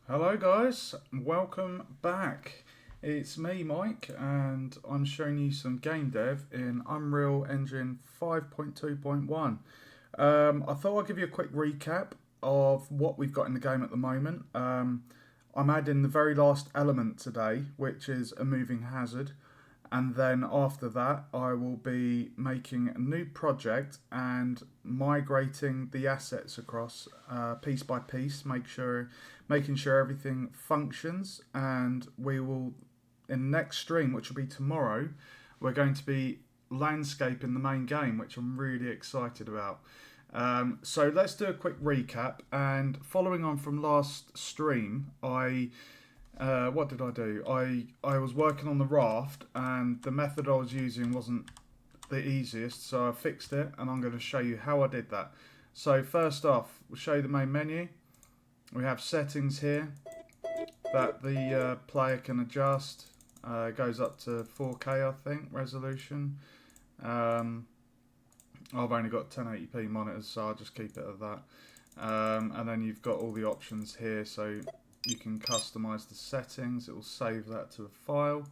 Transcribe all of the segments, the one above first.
Hello, guys, welcome back. It's me, Mike, and I'm showing you some game dev in Unreal Engine 5.2.1. I thought I'd give you a quick recap of what we've got in the game at the moment. I'm adding the very last element today, which is a moving hazard, and then after that I will be making a new project and migrating the assets across piece by piece, making sure everything functions. And we will, in the next stream, which will be tomorrow, we're going to be landscaping the main game, which I'm really excited about. So let's do a quick recap. And following on from last stream, what did I do? I was working on the raft, and the method I was using wasn't the easiest, so I fixed it, and I'm going to show you how I did that. So first off, we'll show you the main menu. We have settings here that the player can adjust. It goes up to 4K, I think, resolution. I've only got 1080p monitors, so I'll just keep it at that. And then you've got all the options here, so you can customize the settings. It will save that to a file.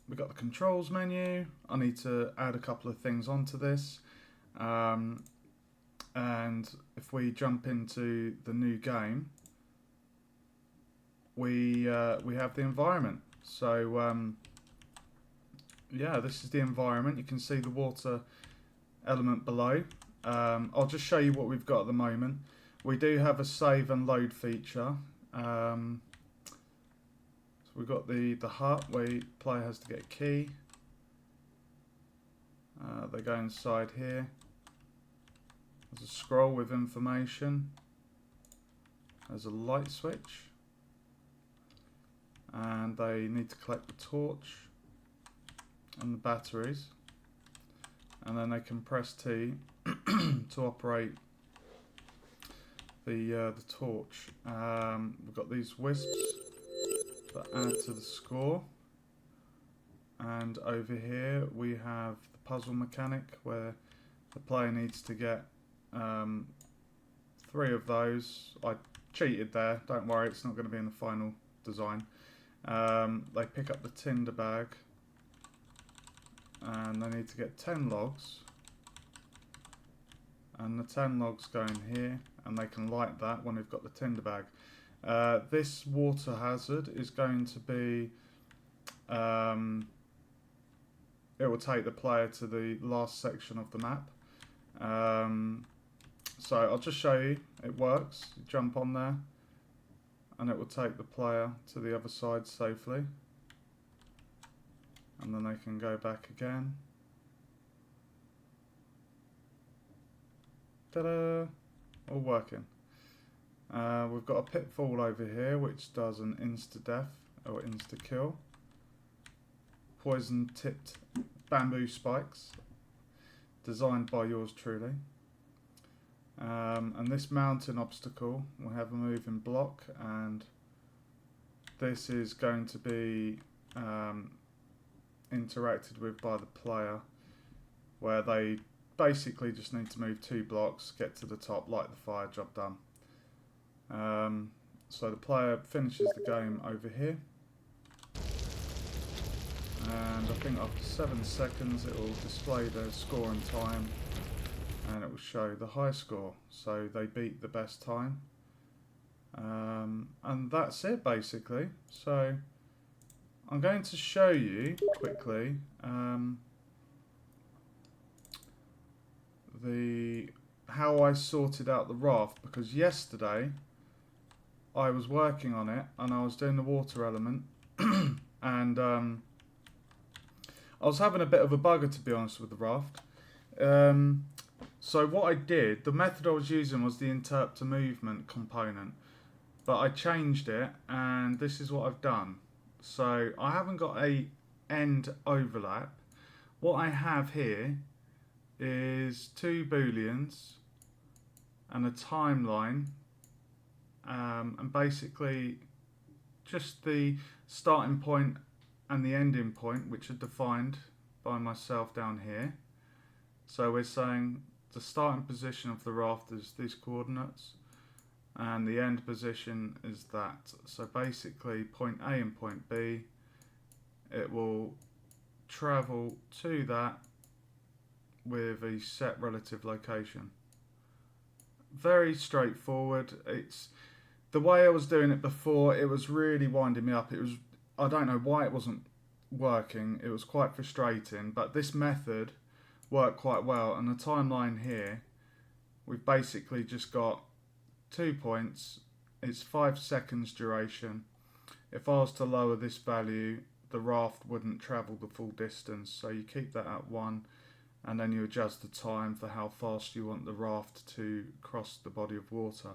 We've got the controls menu. I need to add a couple of things onto this. And if we jump into the new game, we have the environment. So yeah, this is the environment. You can see the water element below. I'll just show you what we've got at the moment. We do have a save and load feature. So we've got the hut where the player has to get a key. They go inside here. There's a scroll with information. There's a light switch. And they need to collect the torch and the batteries. And then they can press T to operate the torch. We've got these wisps that add to the score. And over here we have the puzzle mechanic where the player needs to get 3 of those. I cheated there, don't worry, it's not going to be in the final design. They pick up the tinder bag and they need to get 10 logs, and the 10 logs go in here and they can light that when they've got the tinder bag. This water hazard is going to be it will take the player to the last section of the map. So I'll just show you, it works. You jump on there and it will take the player to the other side safely, and then they can go back again. Ta-da! All working. We've got a pitfall over here which does an insta-death or insta-kill. Poison-tipped bamboo spikes, designed by yours truly. And this mountain obstacle will have a moving block, and this is going to be interacted with by the player, where they basically just need to move 2 blocks, get to the top, light the fire, job done. So the player finishes the game over here, and I think after 7 seconds it will display their score and time, and it will show the high score, so they beat the best time. And that's it basically. So I'm going to show you quickly how I sorted out the raft, because yesterday I was working on it and I was doing the water element and I was having a bit of a bugger, to be honest, with the raft. So what I did, the method I was using was the interpreter movement component, but I changed it, and this is what I've done. So I haven't got a end overlap. What I have here is 2 booleans and a timeline, and basically just the starting point and the ending point, which are defined by myself down here. So we're saying the starting position of the raft is these coordinates, and the end position is that. So basically point A and point B, it will travel to that with a set relative location. Very straightforward. It's the way I was doing it before, it was really winding me up. I don't know why it wasn't working. It was quite frustrating, but this method worked quite well. And the timeline here, we've basically just got 2 points. It's 5 seconds duration. If I was to lower this value, the raft wouldn't travel the full distance. So you keep that at 1, and then you adjust the time for how fast you want the raft to cross the body of water.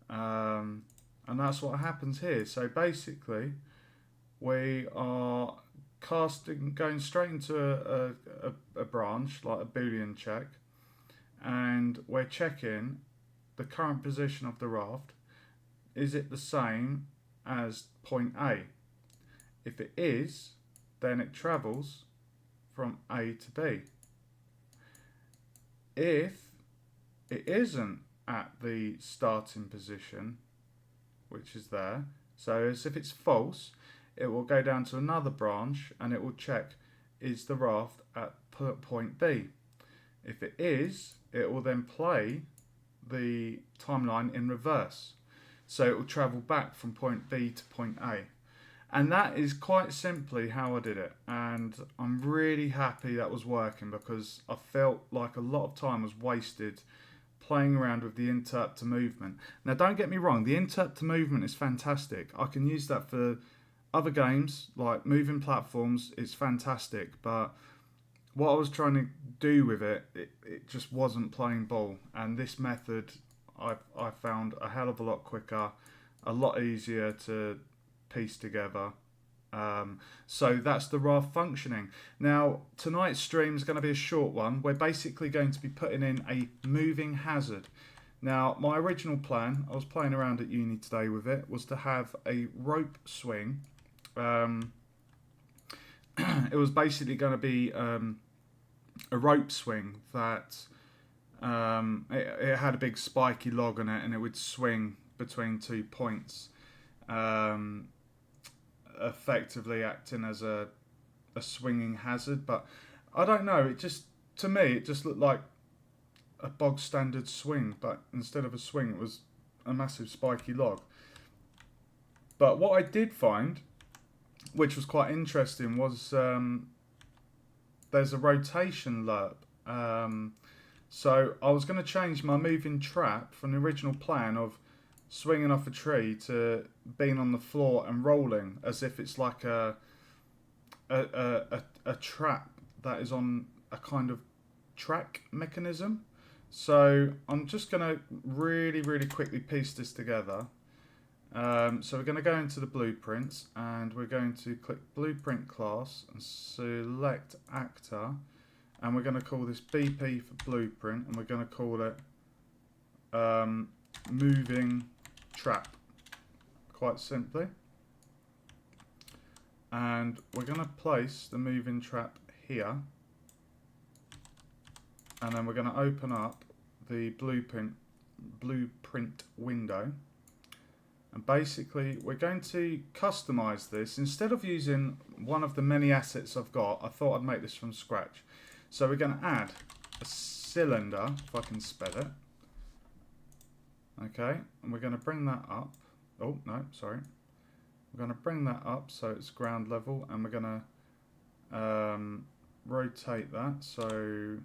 And that's what happens here. So basically, we are going straight into a branch, like a Boolean check, and we're checking the current position of the raft. Is it the same as point A? If it is, then it travels from A to B. If it isn't at the starting position, which is there, so as if it's false, it will go down to another branch and it will check, is the raft at point B? If it is, it will then play the timeline in reverse. So it will travel back from point B to point A. And that is quite simply how I did it. And I'm really happy that was working, because I felt like a lot of time was wasted playing around with the interp to movement. Now don't get me wrong, the interp to movement is fantastic. I can use that for other games, like moving platforms. It's fantastic, but what I was trying to do with it just wasn't playing ball. And this method I found a hell of a lot quicker, a lot easier to piece together. So that's the raft functioning. Now tonight's stream is going to be a short one. We're basically going to be putting in a moving hazard. Now my original plan, I was playing around at uni today with it, was to have a rope swing. It was basically going to be a rope swing that it had a big spiky log on it, and it would swing between 2 points, effectively acting as a swinging hazard. But I don't know, to me it just looked like a bog standard swing, but instead of a swing it was a massive spiky log. But what I did find, which was quite interesting, was there's a rotation lerp. So I was going to change my moving trap from the original plan of swinging off a tree to being on the floor and rolling, as if it's like a trap that is on a kind of track mechanism. So I'm just going to really quickly piece this together. So we're going to go into the blueprints, and we're going to click blueprint class and select actor, and we're going to call this BP for blueprint, and we're going to call it moving trap, quite simply. And we're going to place the moving trap here, and then we're going to open up the blueprint window. And basically we're going to customize this. Instead of using one of the many assets I've got, I thought I'd make this from scratch. So we're going to add a cylinder, if I can spell it. Okay, and we're going to bring that up. Oh, no, sorry. We're going to bring that up so it's ground level, and we're going to rotate that. So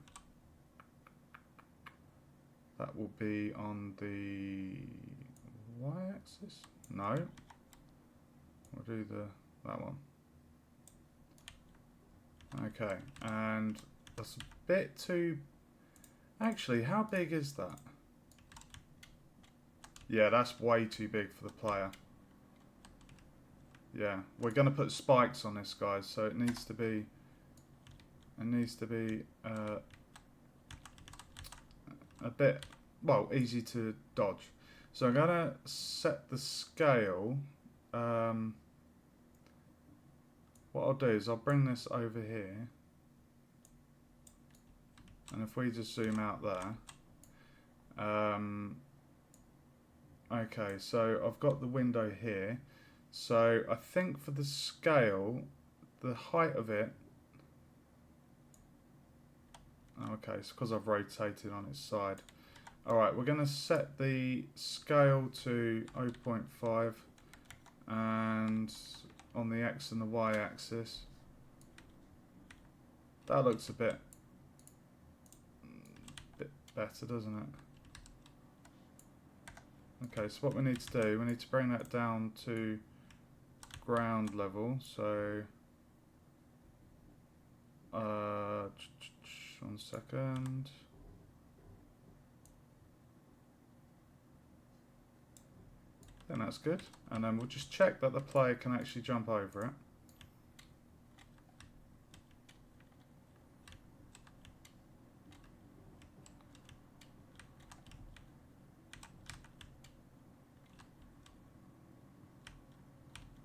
that will be on the y-axis. No, we'll do that one. Okay, and that's a bit too. Actually, how big is that? Yeah, that's way too big for the player. Yeah, we're going to put spikes on this, guys, so it needs to be a bit, well, easy to dodge. So I'm going to set the scale. What I'll do is I'll bring this over here, and if we just zoom out there, Okay, so I've got the window here. So I think for the scale, the height of it. Okay, it's because I've rotated on its side. Alright, we're going to set the scale to 0.5 and on the X and the Y axis. That looks a bit better, doesn't it? Okay, so what we need to do, we need to bring that down to ground level. So, 1 second. Then that's good. And then we'll just check that the player can actually jump over it.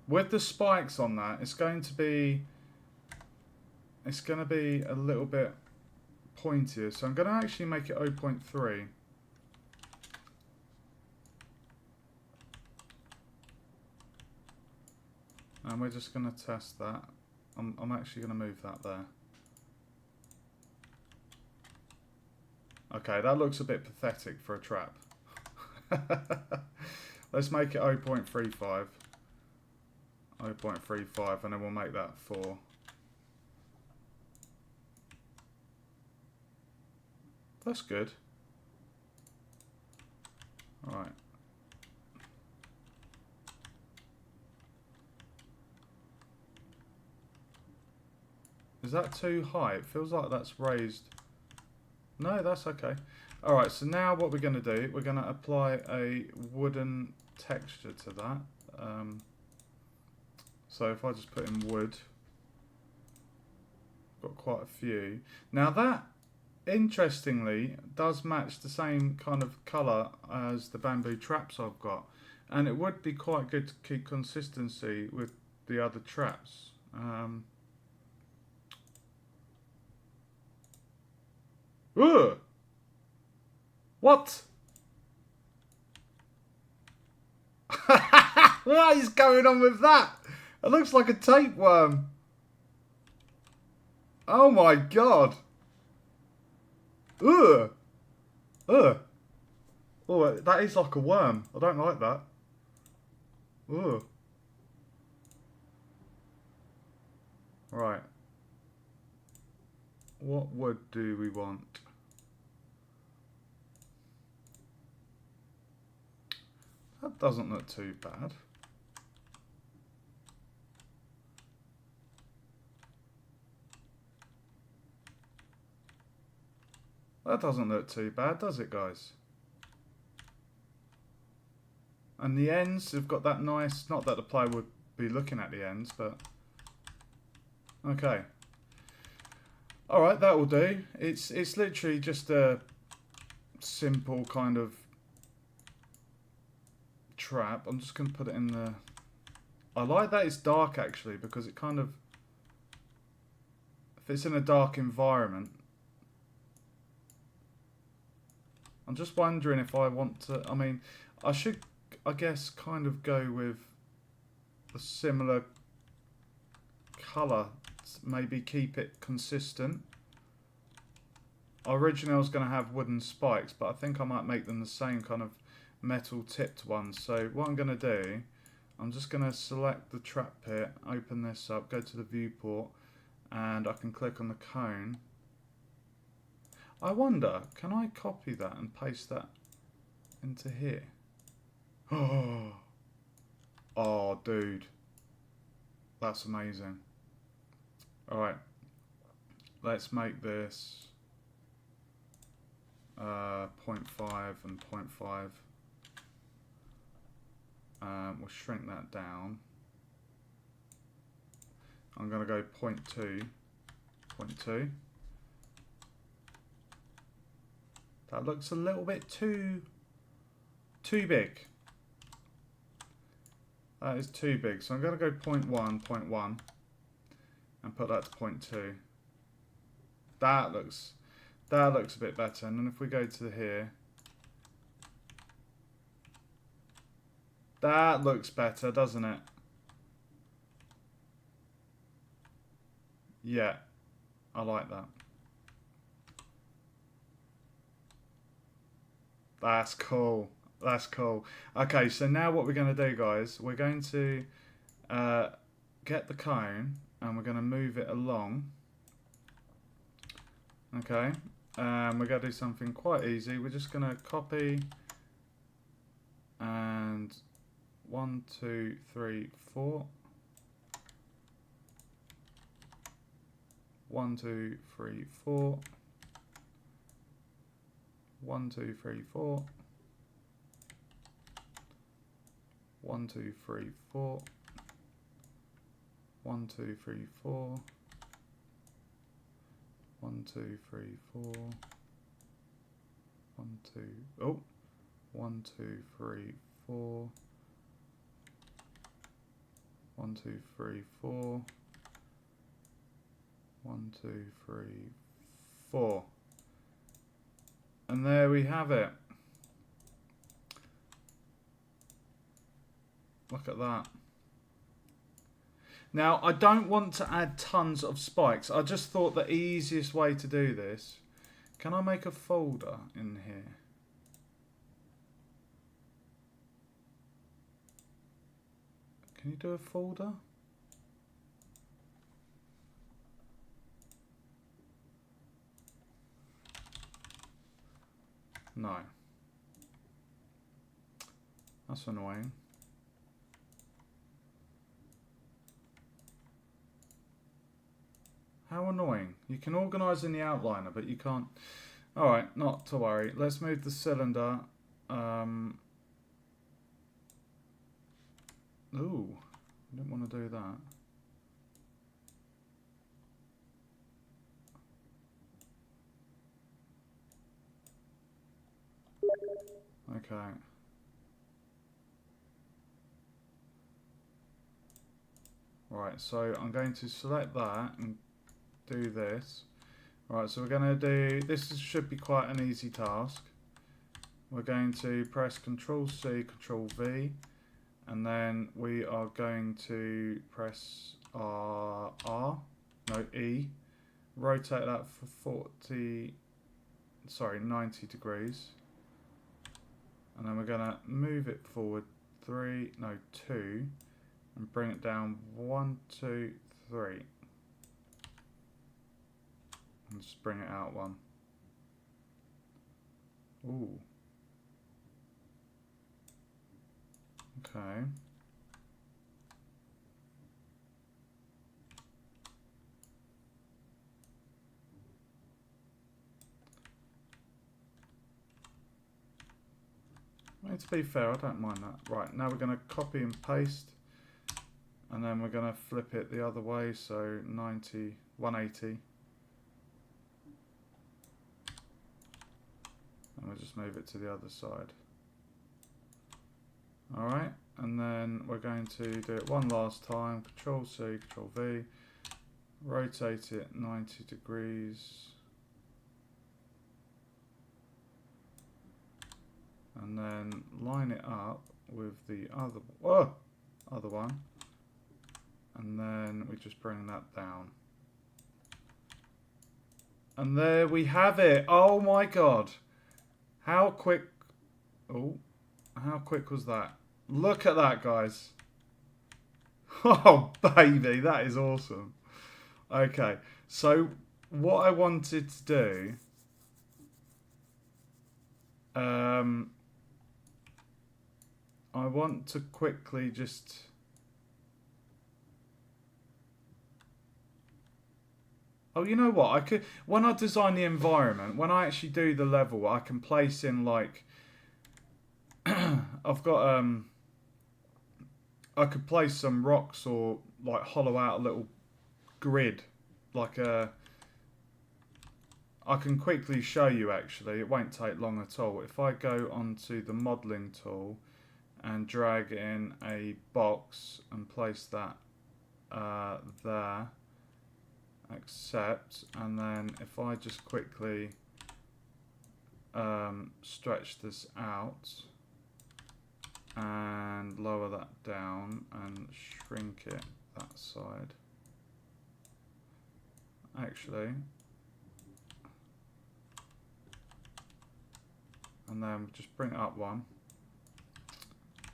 With the spikes on that, it's going to be a little bit pointier. So I'm going to actually make it 0.3. And we're just going to test that. I'm actually going to move that there. Okay, that looks a bit pathetic for a trap. Let's make it 0.35. 0.35 and then we'll make that 4. That's good. Alright. Is that too high? It feels like that's raised. No, that's okay. Alright, so now what we're going to do, we're going to apply a wooden texture to that. So if I just put in wood, got quite a few. Now that, interestingly, does match the same kind of colour as the bamboo traps I've got. And it would be quite good to keep consistency with the other traps. Ugh! What? What is going on with that? It looks like a tapeworm. Oh my god. Ugh. Ugh. Oh, that is like a worm. I don't like that. Ugh. Right. What wood do we want? That doesn't look too bad. That doesn't look too bad, does it, guys? And the ends have got that nice, not that the player would be looking at the ends, but okay. Alright, that will do. It's literally just a simple kind of trap. I'm just going to put it in the... I like that it's dark actually, because it kind of... If it's in a dark environment... I'm just wondering if I want to... I mean, I should, I guess, kind of go with a similar colour. Maybe keep it consistent. Originally I was going to have wooden spikes, but I think I might make them the same kind of metal tipped ones. So what I'm going to do, I'm just going to select the trap pit, open this up, go to the viewport, and I can click on the cone. I wonder, can I copy that and paste that into here? Oh, dude. That's amazing. Alright. Let's make this 0.5 and 0.5. We'll shrink that down. I'm going to go 0.2. 0.2. That looks a little bit too big. That is too big. So I'm going to go 0.1, 0.1 and put that to 0.2. That looks a bit better. And then if we go to here, That looks better, doesn't it? Yeah, I like that. That's cool. That's cool. Okay, so now what we're going to do, guys, we're going to get the cone and we're going to move it along. Okay, we're going to do something quite easy. We're just going to copy and 1, 2, 3, 4. 1, 2, 3, 4. 1, 2, 3, 4. 1, 2, 3, 4. 1, 2, 3, 4. 1, 2, 3, 4. 1, 2. Oh, 1, 2, 3, 4. 1, 2, 3, 4. 1, 2, 3, 4. And there we have it. Look at that. Now, I don't want to add tons of spikes. I just thought the easiest way to do this... Can I make a folder in here? Can you do a folder? No. That's annoying. How annoying. You can organise in the outliner, but you can't... Alright, not to worry. Let's move the cylinder. Ooh, I didn't want to do that. Okay. Right, so I'm going to select that and do this. Right, so we're going to do, this should be quite an easy task. We're going to press Control C, Control V, and then we are going to press E, rotate that for 90 degrees. And then we're going to move it forward 2, and bring it down 1, 2, 3. And just bring it out 1. Ooh. Okay. I mean, to be fair, I don't mind that. Right, now we're going to copy and paste. And then we're going to flip it the other way, so 90, 180. And we'll just move it to the other side. Alright, and then we're going to do it one last time. Control C, Control V. Rotate it 90 degrees. And then line it up with the other one. And then we just bring that down. And there we have it. Oh my god. How quick... Oh, how quick was that? Look at that, guys. Oh, baby, that is awesome. Okay, so what I wanted to do... I want to quickly just... Oh, you know what? I could, when I design the environment, when I actually do the level, I can place in like I've got I could place some rocks or like hollow out a little grid, like a. I can quickly show you actually. It won't take long at all. If I go onto the modeling tool and drag in a box and place that there. Accept, and then if I just quickly stretch this out and lower lower that down and shrink it that side. Actually, and then just bring it up one,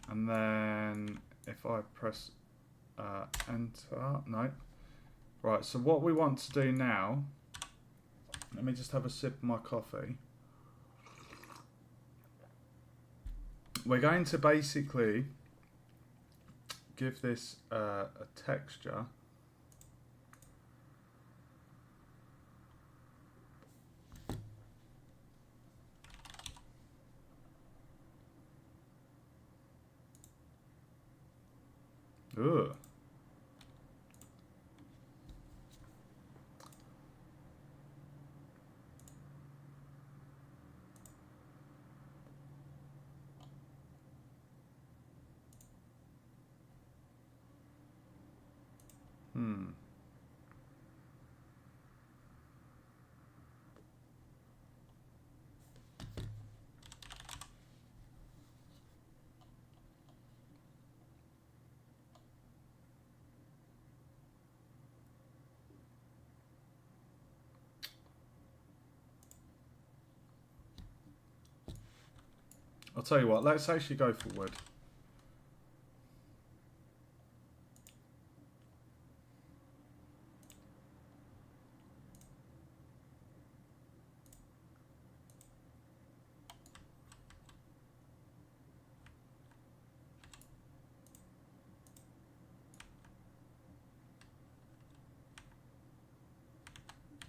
and then if I press enter, no, right, so what we want to do now, let me just have a sip of my coffee. We're going to basically give this a texture. Ugh. I'll tell you what, let's actually go for wood.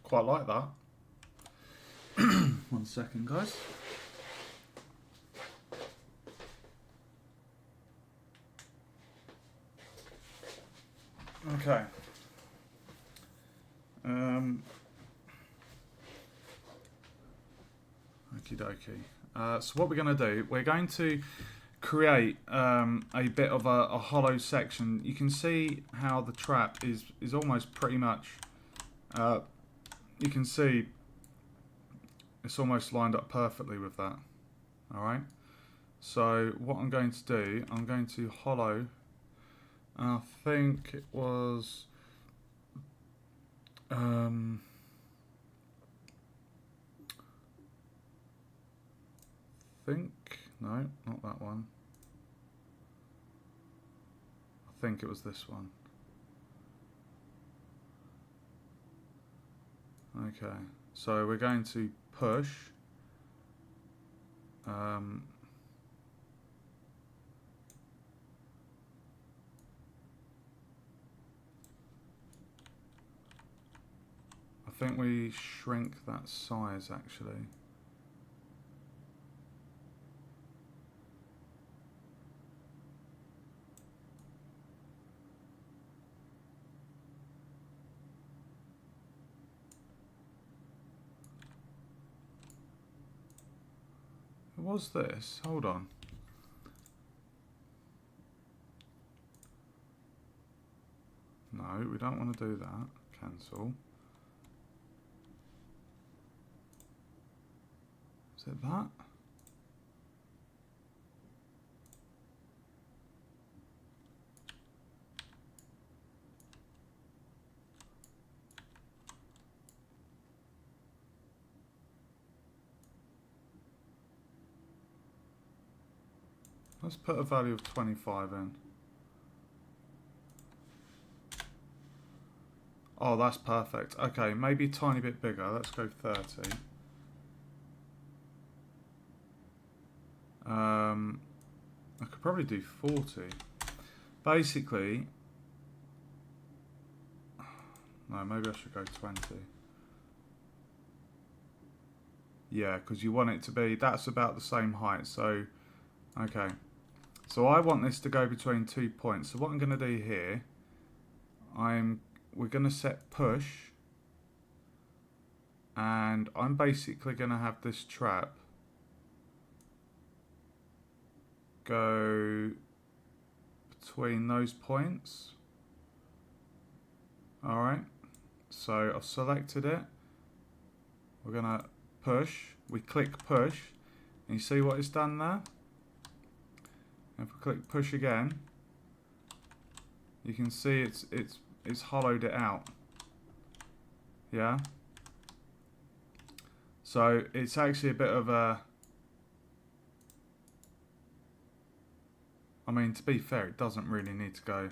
Quite like that. 1 second, guys. Okay. Okie dokie. So what we're going to do, we're going to create a bit of a hollow section. You can see how the trap is almost pretty much, you can see it's almost lined up perfectly with that. Alright. So what I'm going to do, I'm going to hollow, and I think it was no, not that one. I think it was this one. Okay, so we're going to push. I think we shrink that size actually. Was this? Hold on. No, we don't want to do that. Cancel. Is it that? Let's put a value of 25 in. Oh, that's perfect. Okay, maybe a tiny bit bigger. Let's go 30. I could probably do 40. Basically, no, maybe I should go 20. Yeah, because you want it to be, that's about the same height. So, okay. So I want this to go between 2 points. So what I'm going to do here, we're going to set push, and I'm basically going to have this trap go between those points. Alright, so I've selected it. We're going to push. We click push, and you see what it's done there? If we click push again, you can see it's hollowed it out. Yeah. So it's actually a bit of a. I mean, to be fair, it doesn't really need to go.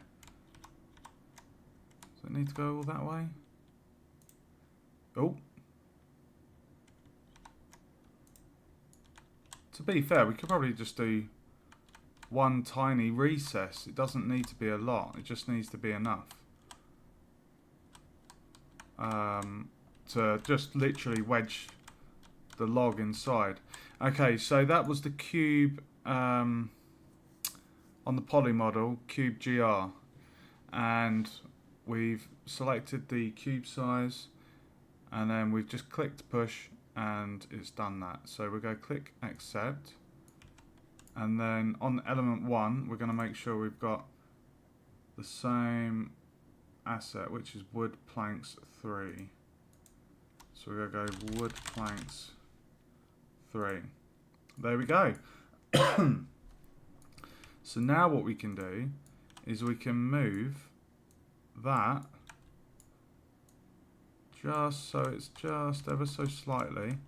Does it need to go all that way? Oh. To be fair, we could probably just do one tiny recess. It doesn't need to be a lot. It just needs to be enough. To just literally wedge the log inside. Okay, so that was the cube on the poly model, cube GR. And we've selected the cube size. And then we've just clicked push and it's done that. So we're going to click accept. And then on element 1, we're going to make sure we've got the same asset, which is wood planks 3. So we're going to go wood planks 3. There we go. So now what we can do is we can move that just so it's just ever so slightly.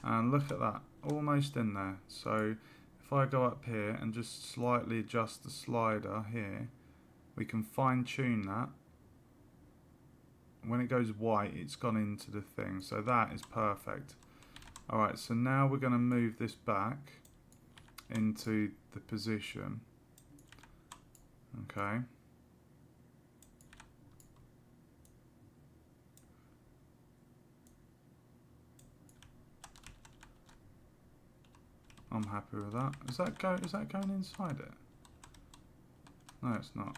And look at that, almost in there. So if I go up here and just slightly adjust the slider here, we can fine tune that. When it goes white, it's gone into the thing. So that is perfect. Alright, so now we're going to move this back into the position. Okay. I'm happy with that. Is that going inside it? No, it's not.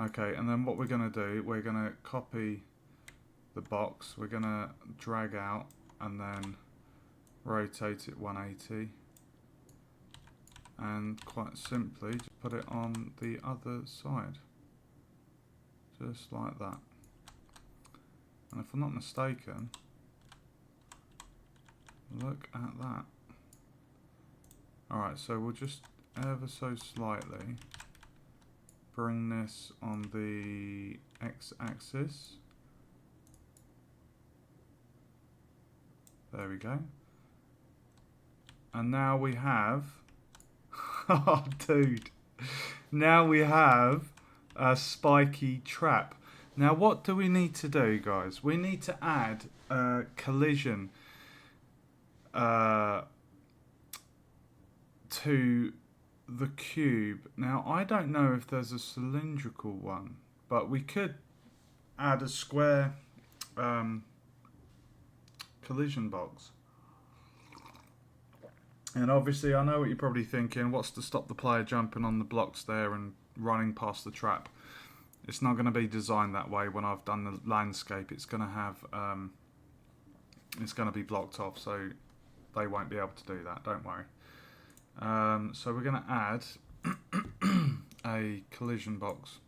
Okay, and then what we're going to do, we're going to copy the box. We're going to drag out and then rotate it 180. And quite simply, just put it on the other side. Just like that. And if I'm not mistaken, look at that. Alright, so we'll just ever so slightly bring this on the x-axis. There we go. And now we have... oh, dude. Now we have a spiky trap. Now what do we need to do, guys? We need to add a collision to the cube. Now I don't know if there's a cylindrical one, but we could add a square collision box. And obviously I know what you're probably thinking, what's to stop the player jumping on the blocks there and running past the trap? It's not going to be designed that way. When I've done the landscape, it's going to have it's going to be blocked off, so they won't be able to do that, don't worry. So we're going to add a collision box.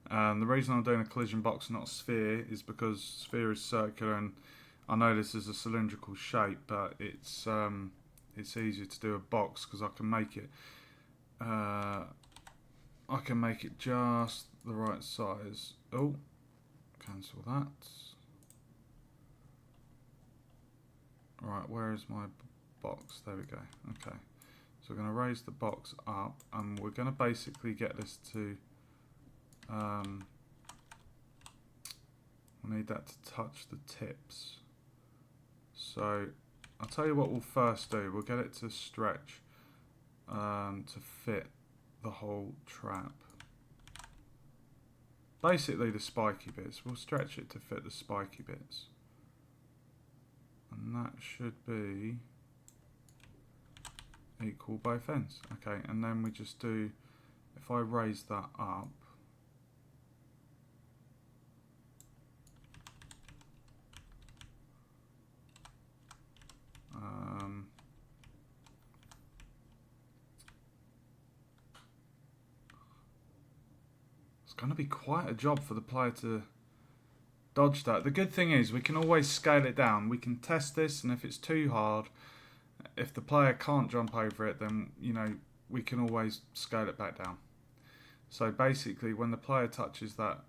The reason I'm doing a collision box, not a sphere, is because sphere is circular, and I know this is a cylindrical shape, but it's easier to do a box because I can make it just the right size. Oh, cancel that. Right, where is my box? There we go. Okay, so we're going to raise the box up, and we're going to basically get this to we need that to touch the tips. So I'll tell you what we'll first do. We'll get it to stretch to fit the whole trap. Basically the spiky bits. We'll stretch it to fit the spiky bits. And that should be equal both ends. Okay, and then we just do, if I raise that up, it's going to be quite a job for the player to dodge that. The good thing is we can always scale it down. We can test this, and if it's too hard, if the player can't jump over it, then, you know, we can always scale it back down. So basically, when the player touches that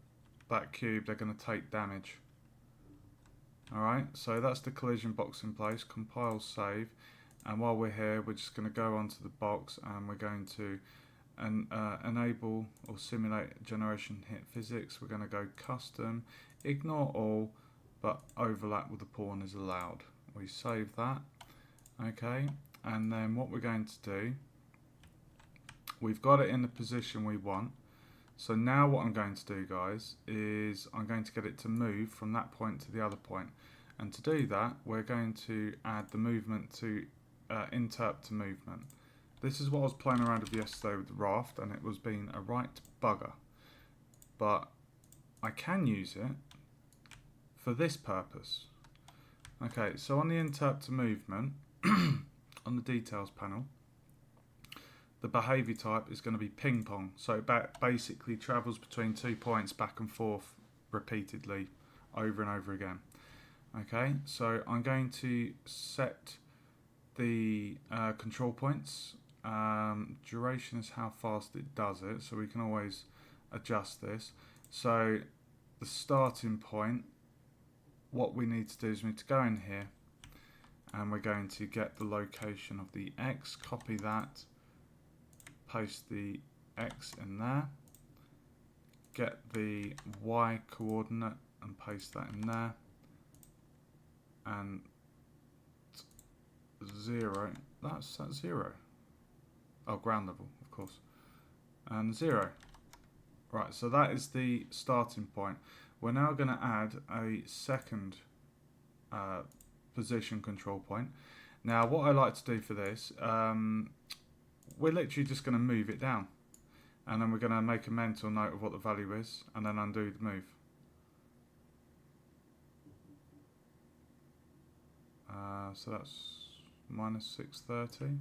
cube, they're going to take damage. Alright, so that's the collision box in place. Compile, save. And while we're here, we're just going to go onto the box and we're going to enable or simulate generation hit physics. We're going to go custom, ignore all, but overlap with the pawn is allowed. We save that. Okay, and then what we're going to do, we've got it in the position we want. So now what I'm going to do, guys, is I'm going to get it to move from that point to the other point. And to do that, we're going to add the movement to interp to movement. This is what I was playing around with yesterday with the raft, and it was being a right bugger. But I can use it for this purpose. Okay, so on the interp to movement, on the details panel, the behaviour type is going to be ping pong. So it basically travels between 2 points back and forth repeatedly over and over again. Okay, so I'm going to set the control points. Duration is how fast it does it, so we can always adjust this. So the starting point, what we need to do is we need to go in here and we're going to get the location of the X, copy that, paste the X in there, get the Y coordinate and paste that in there, and 0, that's 0. Oh, ground level, of course, and 0. Right, so that is the starting point. We're now going to add a second position control point. Now, what I like to do for this, we're literally just going to move it down, and then we're going to make a mental note of what the value is, and then undo the move. So that's minus 630.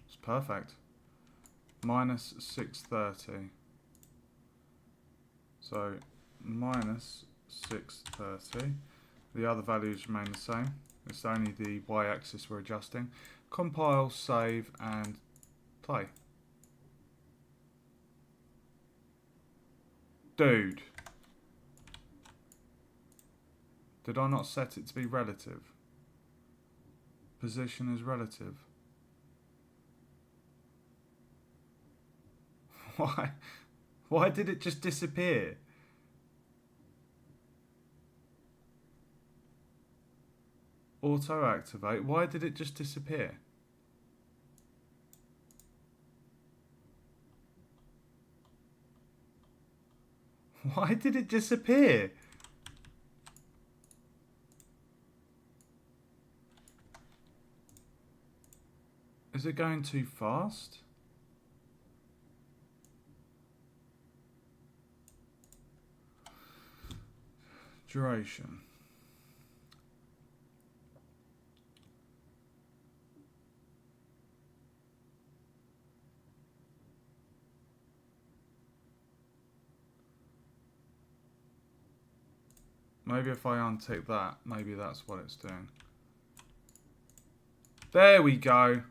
It's perfect. Minus 630. So minus 630. The other values remain the same. It's only the y-axis we're adjusting. Compile, save, and play. Dude. Did I not set it to be relative? Position is relative. Why? Why did it just disappear? Auto activate. Why did it just disappear? Why did it disappear? Is it going too fast? Duration. Maybe if I untick that, maybe that's what it's doing. There we go.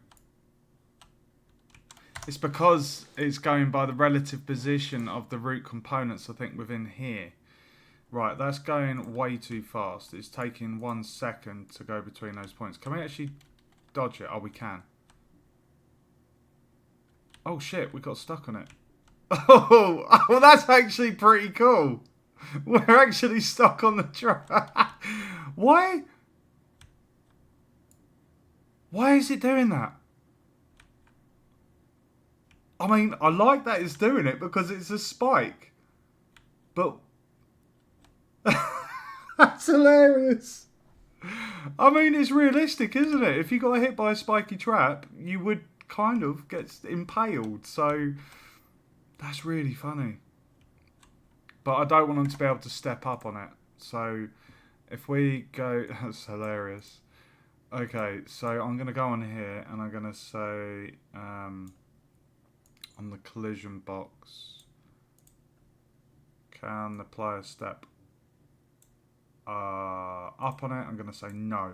It's because it's going by the relative position of the root components, I think, within here. Right, that's going way too fast. It's taking 1 second to go between those points. Can we actually dodge it? Oh, we can. Oh, shit, we got stuck on it. Oh, that's actually pretty cool. We're actually stuck on the track. Why? Why is it doing that? I mean, I like that it's doing it because it's a spike. But that's hilarious. I mean, it's realistic, isn't it? If you got hit by a spiky trap, you would kind of get impaled. So that's really funny. But I don't want them to be able to step up on it. So if we go... That's hilarious. Okay, so I'm going to go on here and I'm going to say... on the collision box, can the player step up on it? I'm going to say no.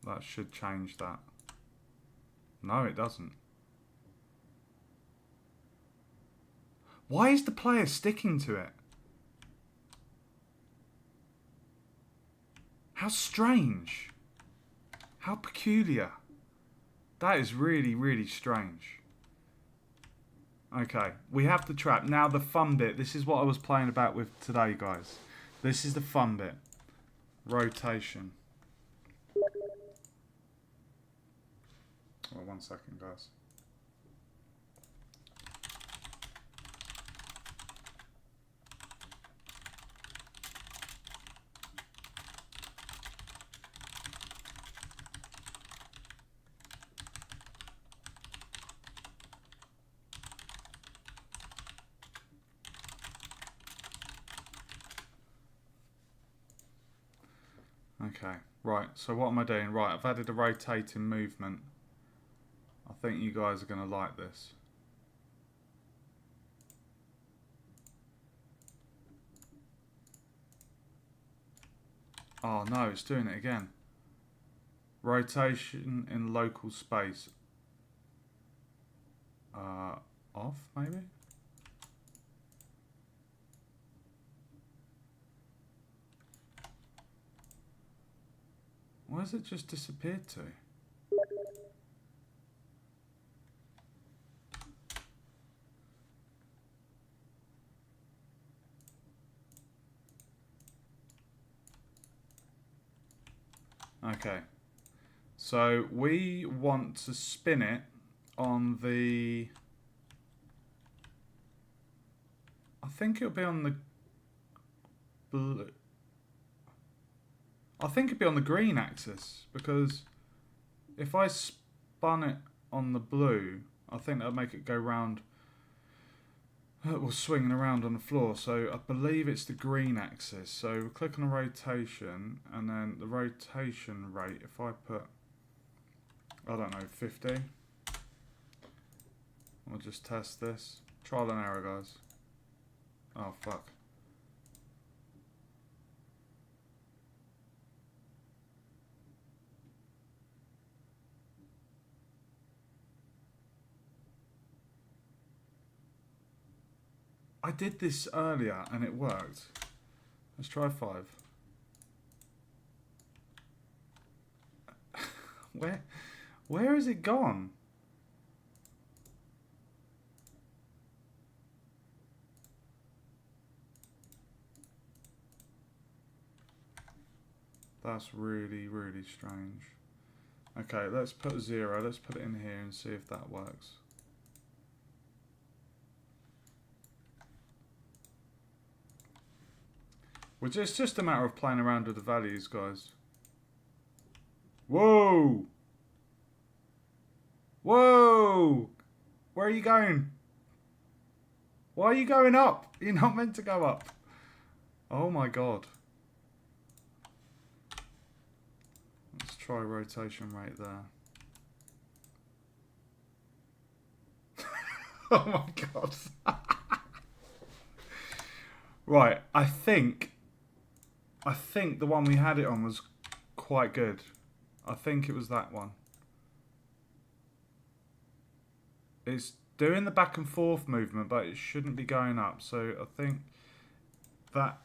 That should change that. No, it doesn't. Why is the player sticking to it? How strange. How peculiar. That is really, really strange. Okay, we have the trap. Now the fun bit. This is what I was playing about with today, guys. This is the fun bit. Rotation. Oh, 1 second, guys. Okay, right, so what am I doing? Right, I've added a rotating movement. I think you guys are going to like this. Oh no, it's doing it again. Rotation in local space. Off, maybe? Why has it just disappeared to? Okay. So we want to spin it on the... I think it'll be on the blue... I think it'd be on the green axis, because if I spun it on the blue, I think that'll make it go round, well, swinging around on the floor. So I believe it's the green axis. So click on the rotation, and then the rotation rate, if I put, I don't know, 50. We'll just test this. Trial and error, guys. Oh, fuck. I did this earlier and it worked. Let's try 5. Where is it gone? That's really, really strange. Okay, let's put 0. Let's put it in here and see if that works. It's just a matter of playing around with the values, guys. Whoa! Whoa! Where are you going? Why are you going up? You're not meant to go up. Oh my god. Let's try rotation rate there. Oh my god. Right, I think the one we had it on was quite good. I think it was that one. It's doing the back and forth movement, but it shouldn't be going up. So I think that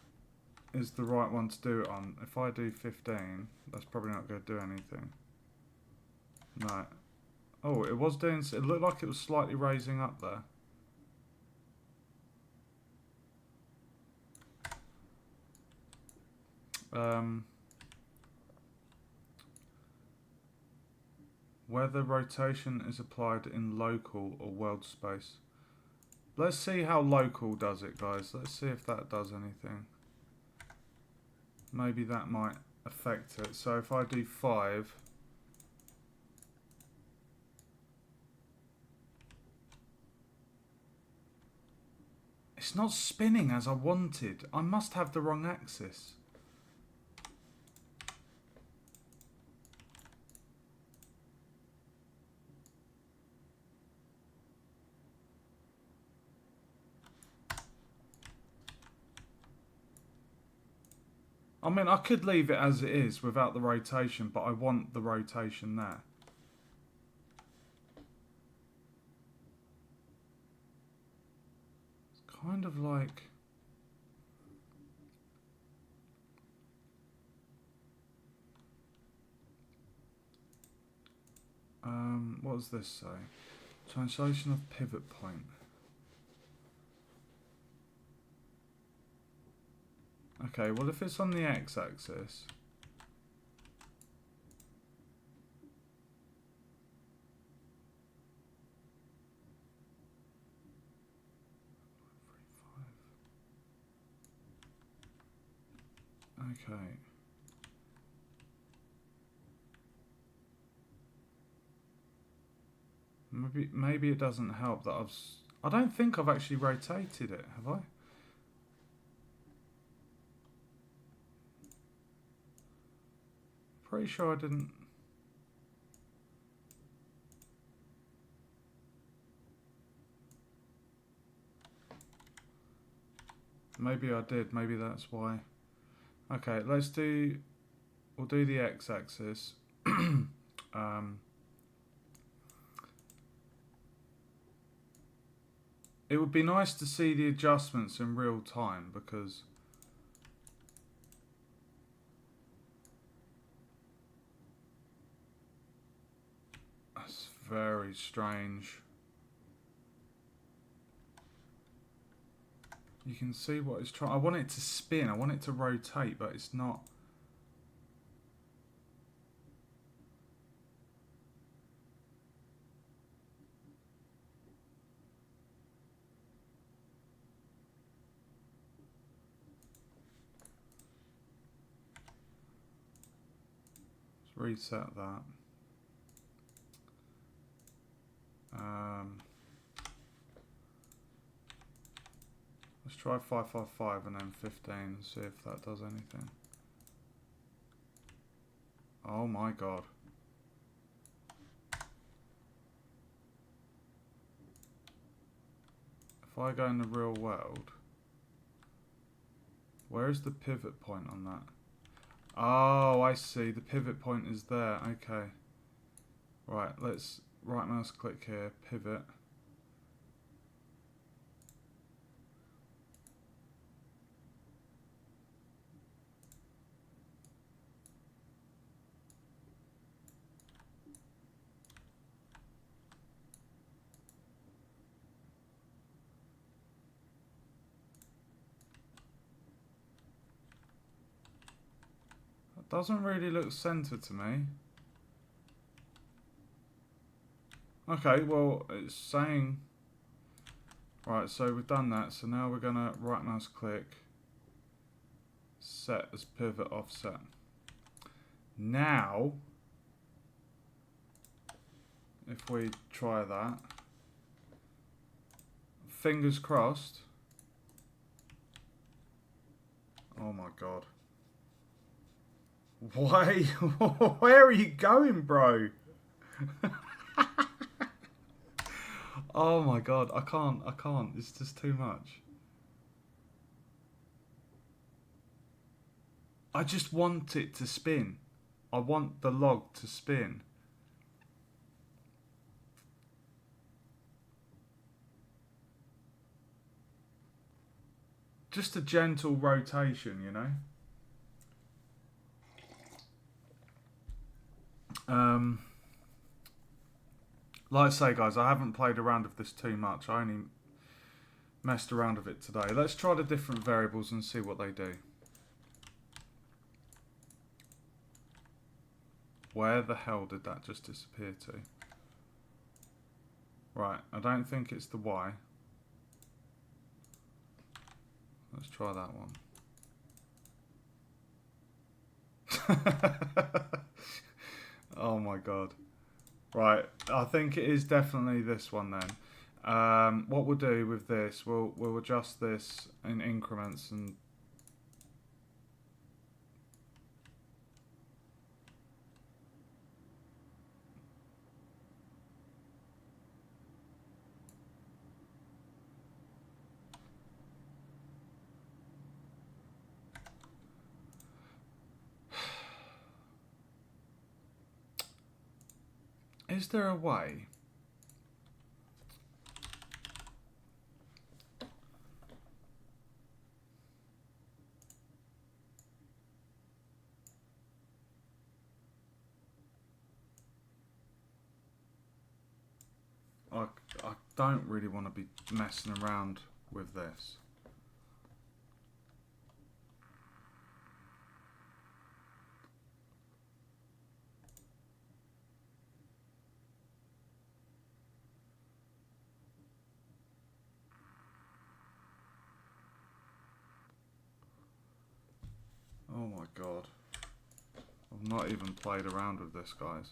is the right one to do it on. If I do 15, that's probably not going to do anything. No. Oh, it was doing... It looked like it was slightly raising up there. Whether rotation is applied in local or world space. Let's see how local does it, guys. Let's see if that does anything. Maybe that might affect it. So if I do 5... It's not spinning as I wanted. I must have the wrong axis. I mean, I could leave it as it is without the rotation, but I want the rotation there. It's kind of like... what does this say? Translation of pivot point. Okay, well if it's on the x-axis... Okay. Maybe it doesn't help that I don't think I've actually rotated it, have I? Pretty sure I didn't. Maybe I did, maybe that's why. Okay, we'll do the x-axis. It would be nice to see the adjustments in real time because that's very strange. You can see what it's trying. I want it to spin, I want it to rotate, but it's not. Reset that. Let's try 555 and then 15 and see if that does anything. Oh my god. If I go in the real world, where is the pivot point on that? Oh, I see. The pivot point is there. Okay. Right, let's right mouse click here, pivot. That doesn't really look centered to me. Okay, well, it's saying... Right, so we've done that. So now we're going to right mouse click, set as pivot offset. Now, if we try that, fingers crossed. Oh my god. Why? Where are you going, bro? Oh my god, I can't. It's just too much. I just want it to spin. I want the log to spin. Just a gentle rotation, you know? Like I say, guys, I haven't played around with this too much. I only messed around with it today. Let's try the different variables and see what they do. Where the hell did that just disappear to? Right, I don't think it's the Y. Let's try that one. Oh my god. Right, I think it is definitely this one then. What we'll do with this, we'll adjust this in increments and Is there a way? I don't really want to be messing around with this. Oh my god. I've not even played around with this, guys.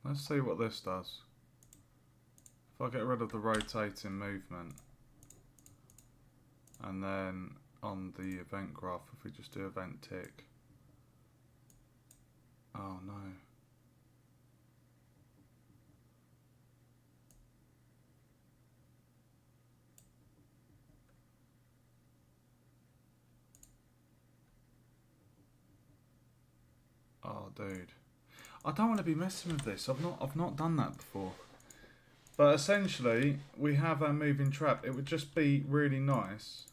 Let's see what this does. If I get rid of the rotating movement, and then on the event graph, if we just do event tick. Oh no. Oh dude. I don't want to be messing with this. I've not done that before. But essentially, we have our moving trap. It would just be really nice.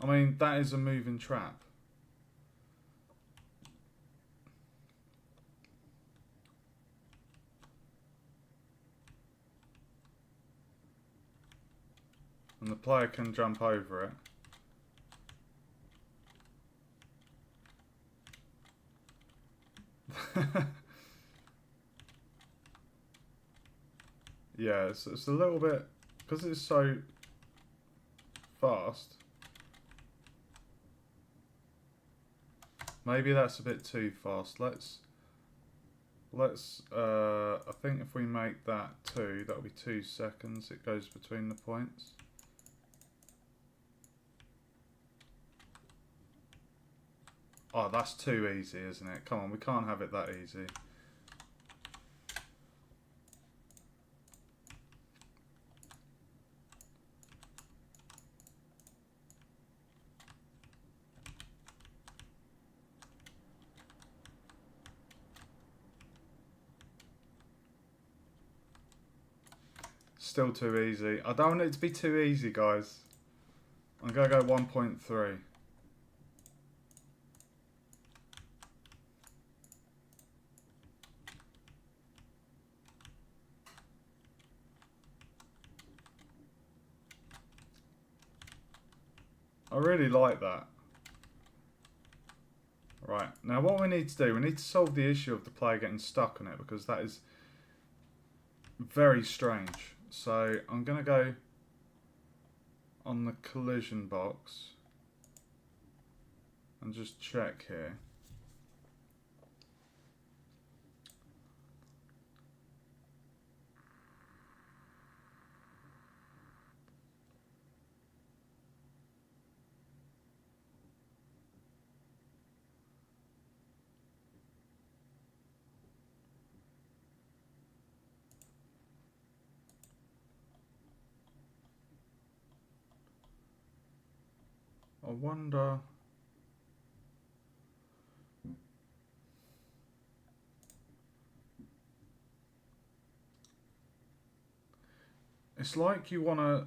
I mean, that is a moving trap. And the player can jump over it. Yeah, it's a little bit, because it's so fast. Maybe that's a bit too fast. Let's I think if we make that 2, that'll be 2 seconds. It goes between the points. Oh, that's too easy, isn't it? Come on, we can't have it that easy. Still too easy. I don't want it to be too easy, guys. I'm going to go 1.3. I really like that. Right, now what we need to do, we need to solve the issue of the player getting stuck on it, because that is very strange. So I'm going to go on the collision box and just check here. I wonder... It's like you want to...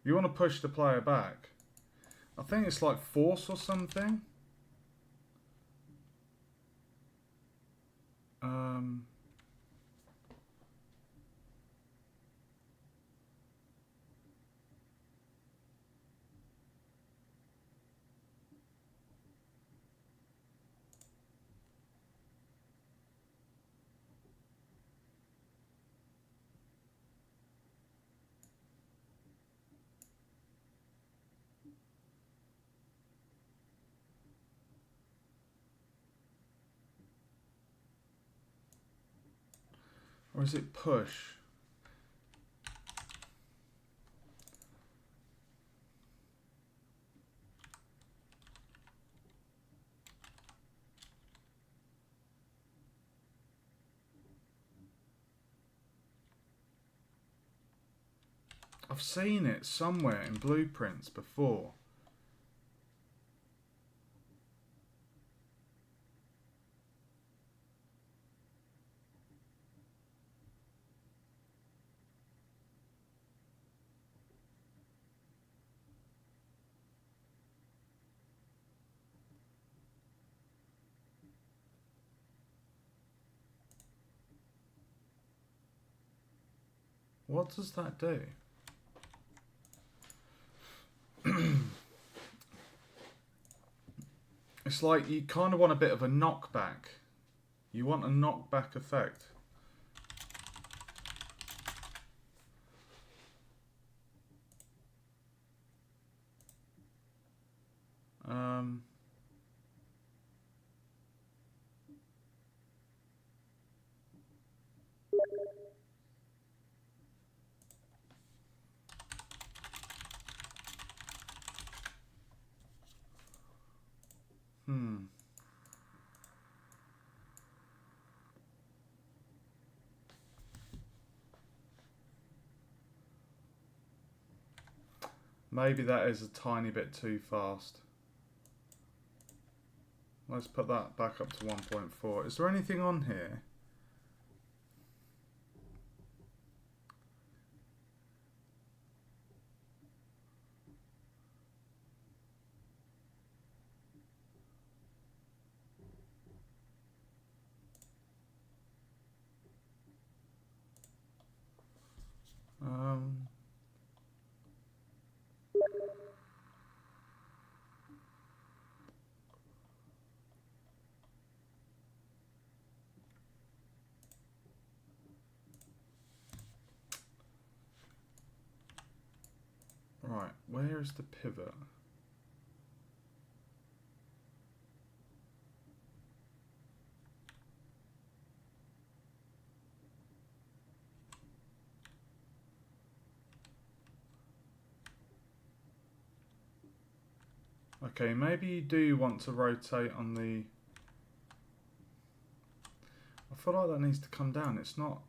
You want to push the player back. I think it's like force or something. Or is it push? I've seen it somewhere in blueprints before. What does that do? It's like you kind of want a bit of a knockback. You want a knockback effect. Um, hmm. Maybe that is a tiny bit too fast. Let's put that back up to 1.4. Is there anything on here? Right, where is the pivot? Okay, maybe you do want to rotate on the... I feel like that needs to come down. It's not...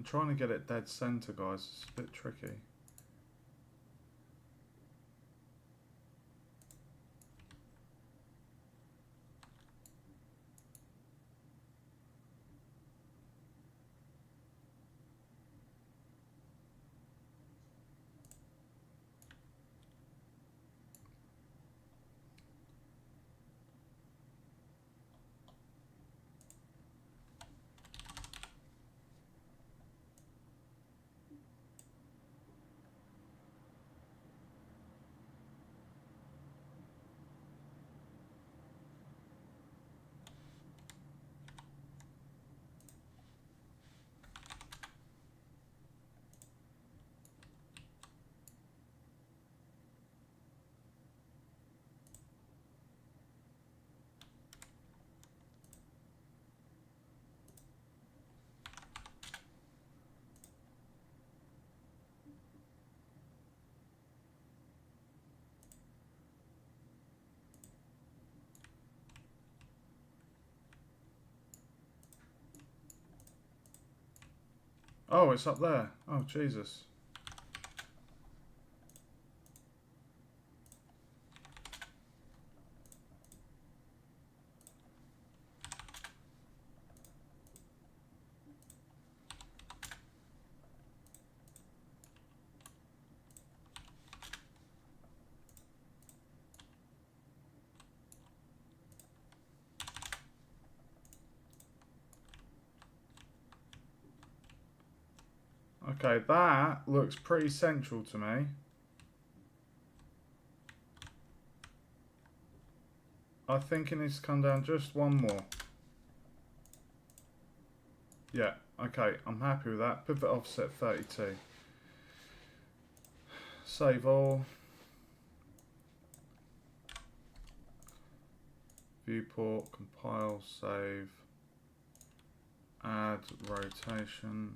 I'm trying to get it dead center, guys. It's a bit tricky. Oh, it's up there. Oh, Jesus. Okay, that looks pretty central to me. I think it needs to come down just one more. Yeah, okay, I'm happy with that. Pivot offset 32. Save all. Viewport, compile, save. Add rotation.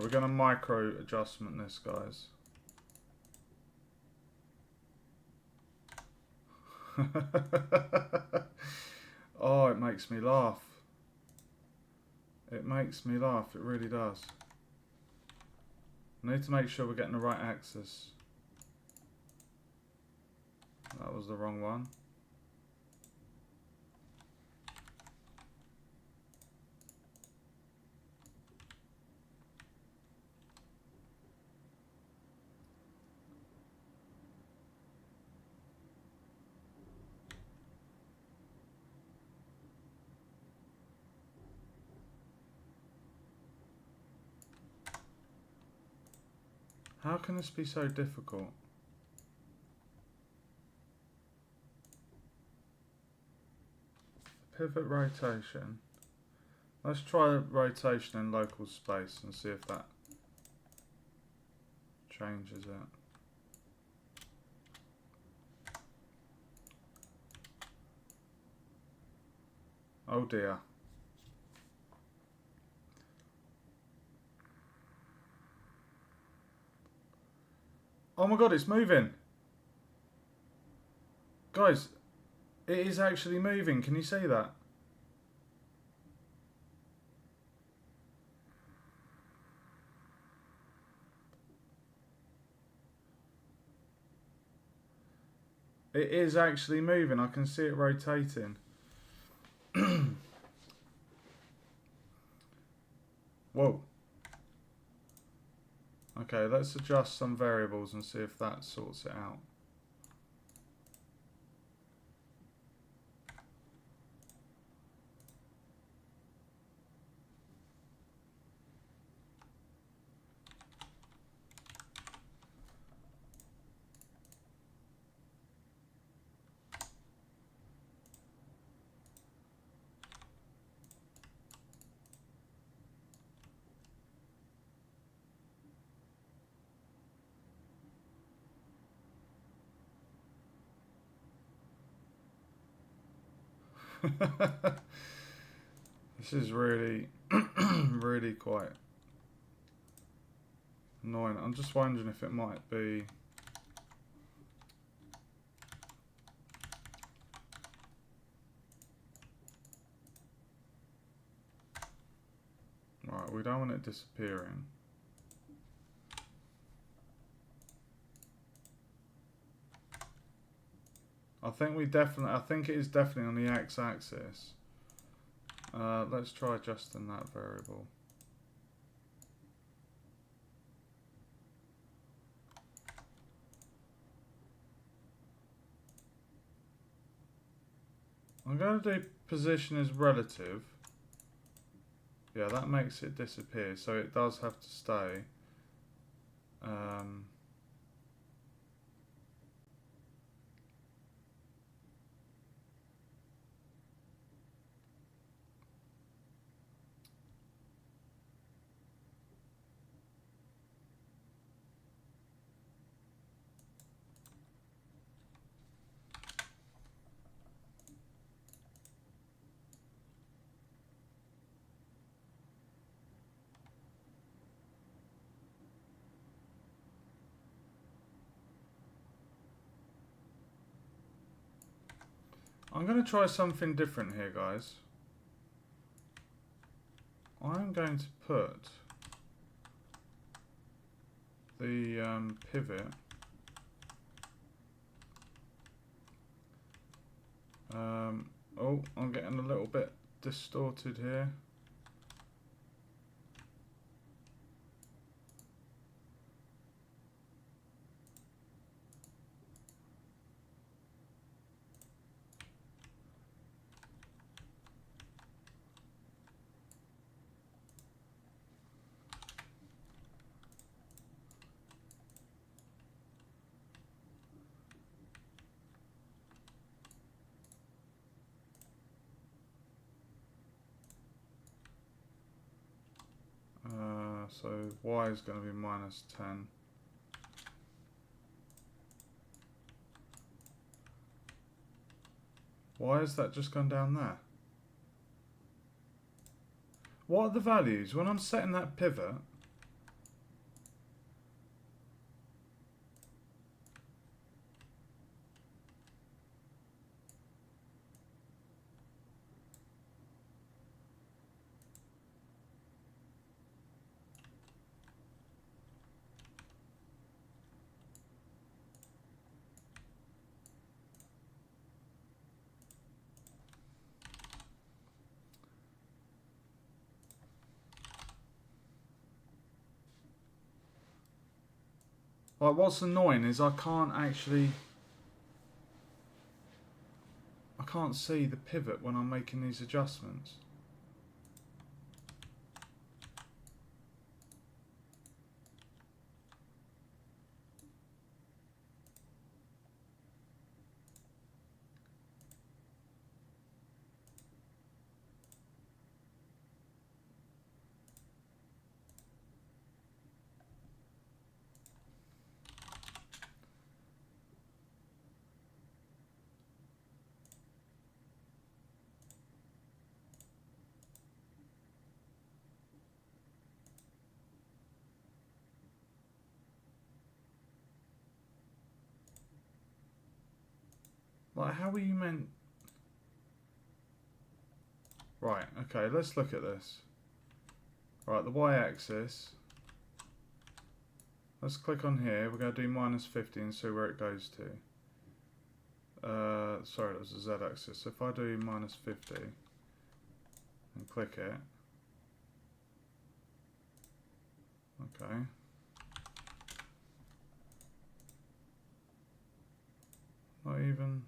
Right, we're going to micro adjustment this, guys. Oh, it makes me laugh. It makes me laugh, it really does. I need to make sure we're getting the right axis. That was the wrong one. How can this be so difficult? Pivot rotation. Let's try rotation in local space and see if that changes it. Oh dear. Oh my god, it's moving. Guys, it is actually moving. Can you see that? It is actually moving. I can see it rotating. Whoa. Okay, let's adjust some variables and see if that sorts it out. This is really, really quite annoying. I'm just wondering if it might be... Right, we don't want it disappearing. I think it is definitely on the x-axis. Let's try adjusting that variable. I'm going to do position as relative. Yeah, that makes it disappear, so it does have to stay. I'm going to try something different here, guys. I'm going to put the pivot oh, I'm getting a little bit distorted here. So y is going to be minus 10. Why has that just gone down there? What are the values? When I'm setting that pivot, Like, what's annoying is I can't see the pivot when I'm making these adjustments. Like, how are you meant... Right, okay, let's look at this. Right, the y-axis. Let's click on here. We're going to do -50 and see where it goes to. Sorry, that was the z-axis. So if I do -50 and click it. Okay. Not even...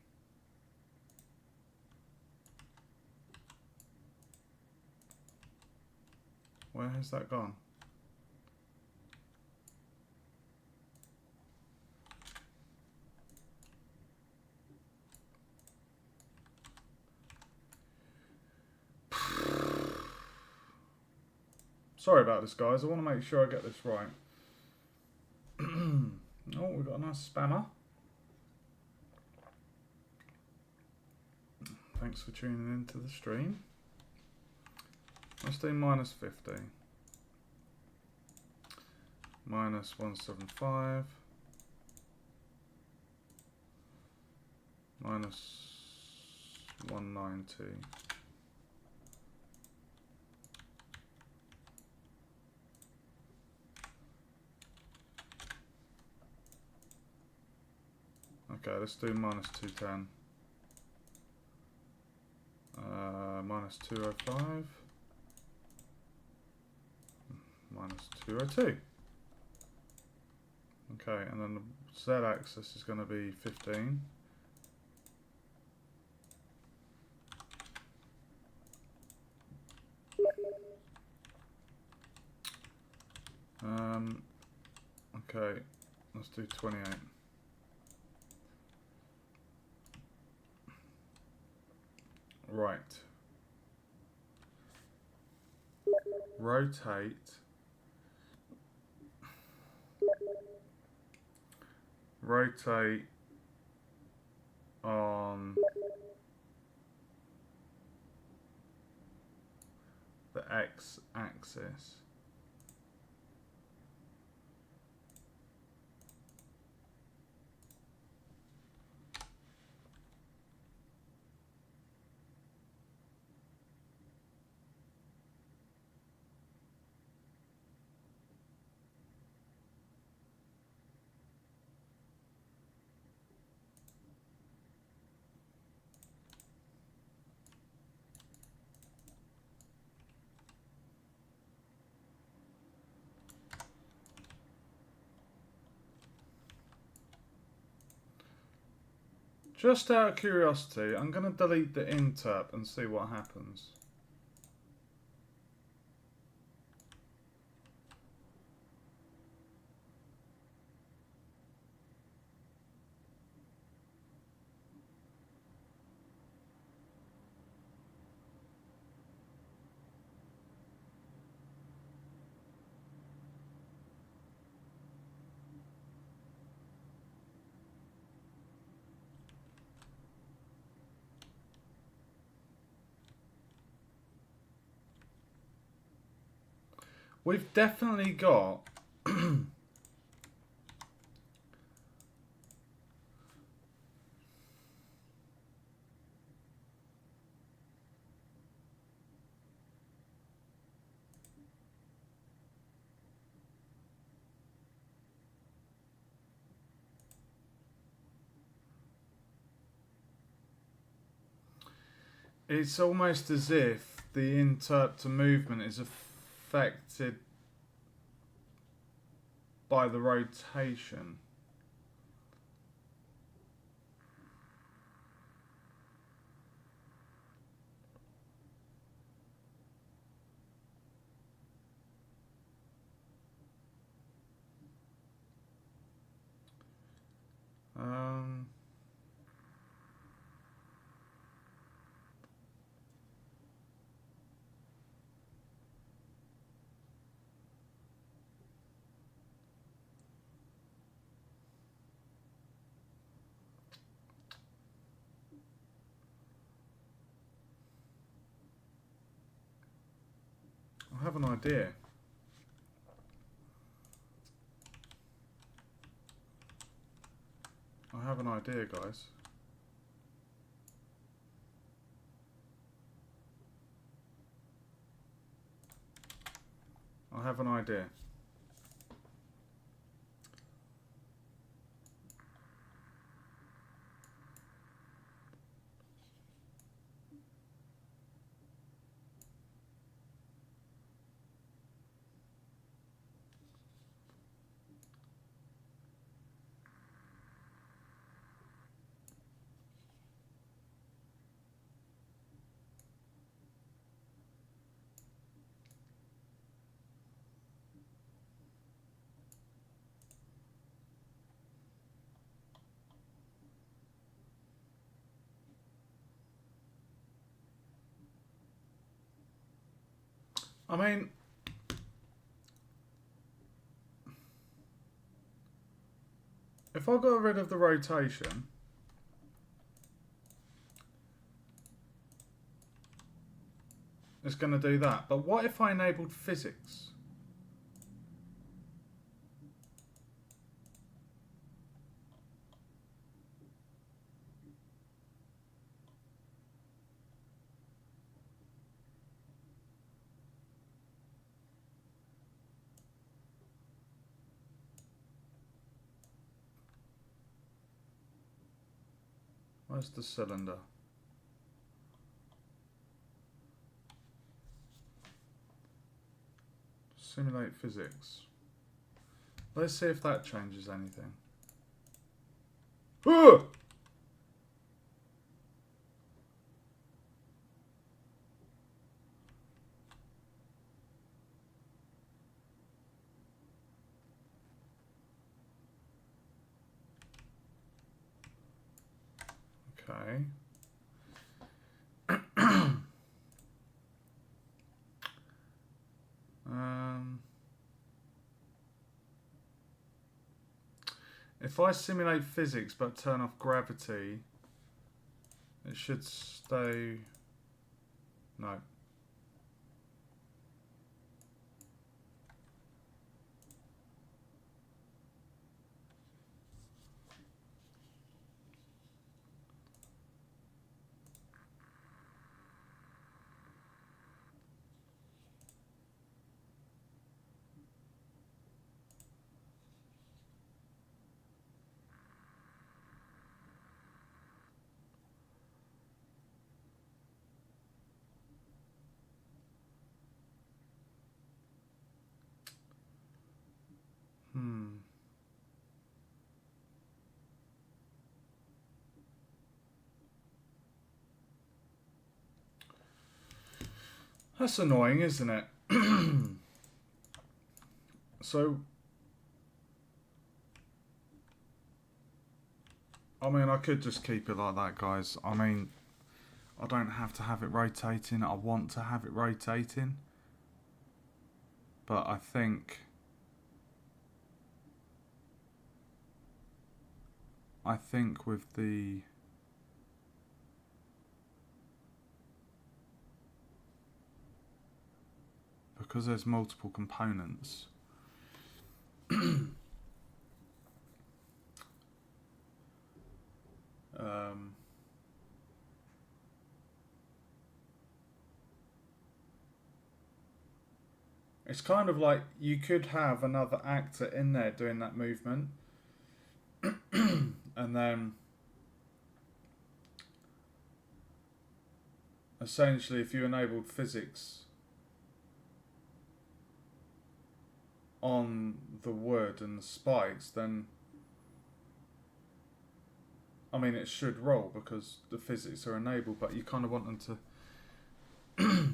Where has that gone? Sorry about this, guys. I want to make sure I get this right. Oh, we've got a nice spammer. Thanks for tuning into the stream. Let's do -50. -175. -190. Okay, let's do -210. -205. -202. Okay, and then the z-axis is going to be 15. Okay, let's do 28. Right. Rotate on the x-axis. Just out of curiosity, I'm going to delete the interp and see what happens. We've definitely got it's almost as if the interp to movement is affected by the rotation. have an idea. I have an idea, guys. I have an idea. I mean, if I got rid of the rotation, it's going to do that. But what if I enabled physics? Where's the cylinder? Simulate physics. Let's see if that changes anything. Ah! Okay. If I simulate physics but turn off gravity, it should stay... No. That's annoying, isn't it? So, I mean, I could just keep it like that, guys. I mean, I don't have to have it rotating. I want to have it rotating. But I think with the... Because there's multiple components. It's kind of like you could have another actor in there doing that movement. And then essentially if you enabled physics on the wood and the spikes, then I mean it should roll because the physics are enabled, but you kind of want them to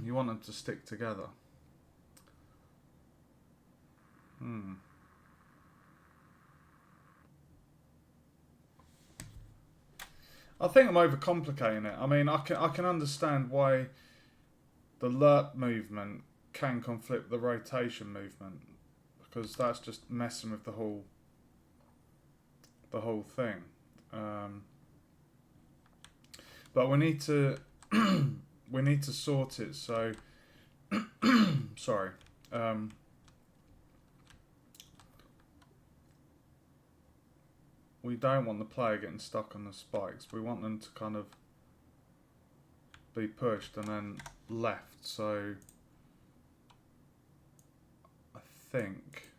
you want them to stick together. I think I'm overcomplicating it. I mean, I can understand why the lerp movement can conflict the rotation movement, because that's just messing with the whole thing. But we need to sort it. So sorry. we don't want the player getting stuck on the spikes. We want them to kind of be pushed and then left. So I think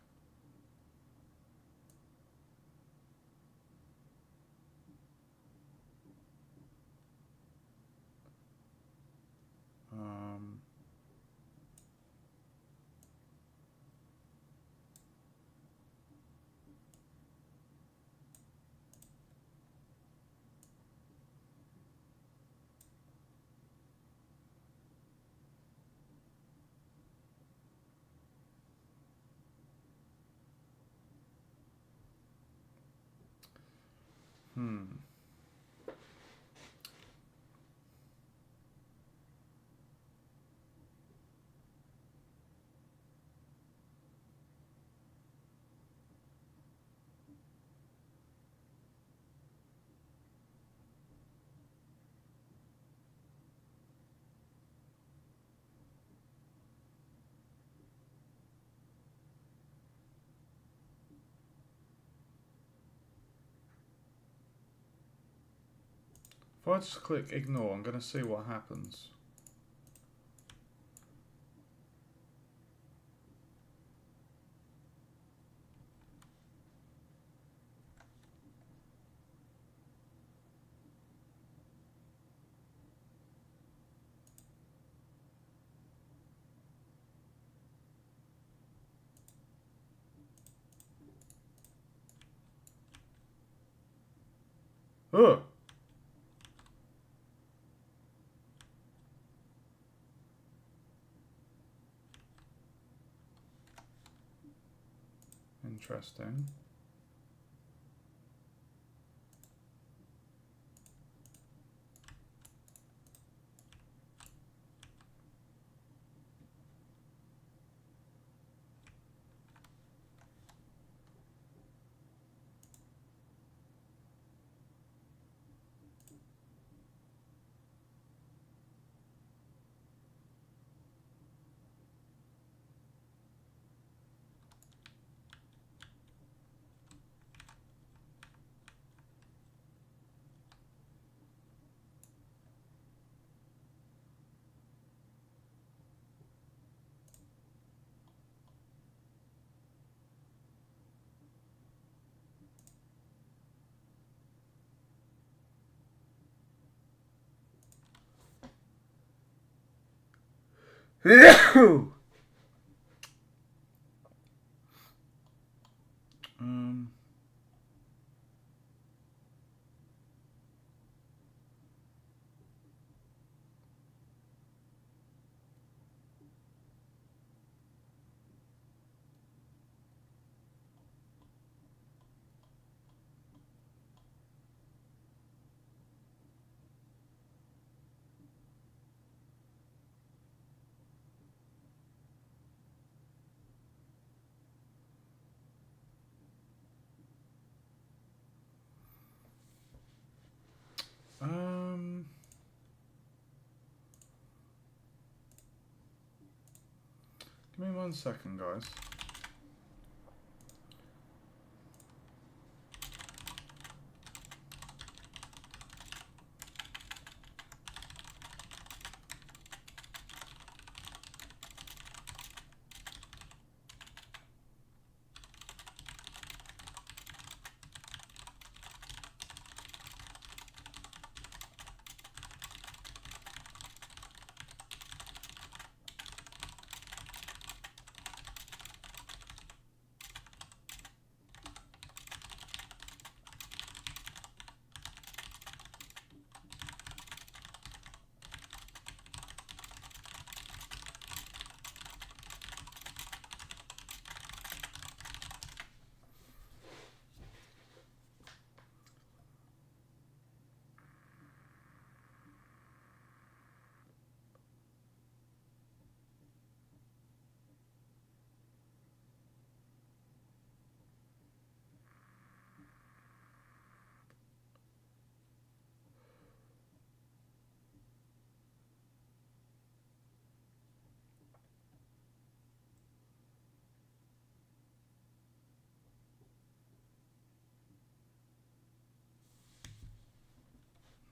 if I just click ignore, I'm going to see what happens. Oh! Interesting. um, um, give me 1 second, guys.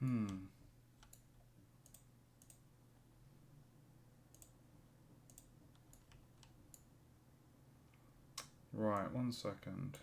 Hmm. Right, 1 second.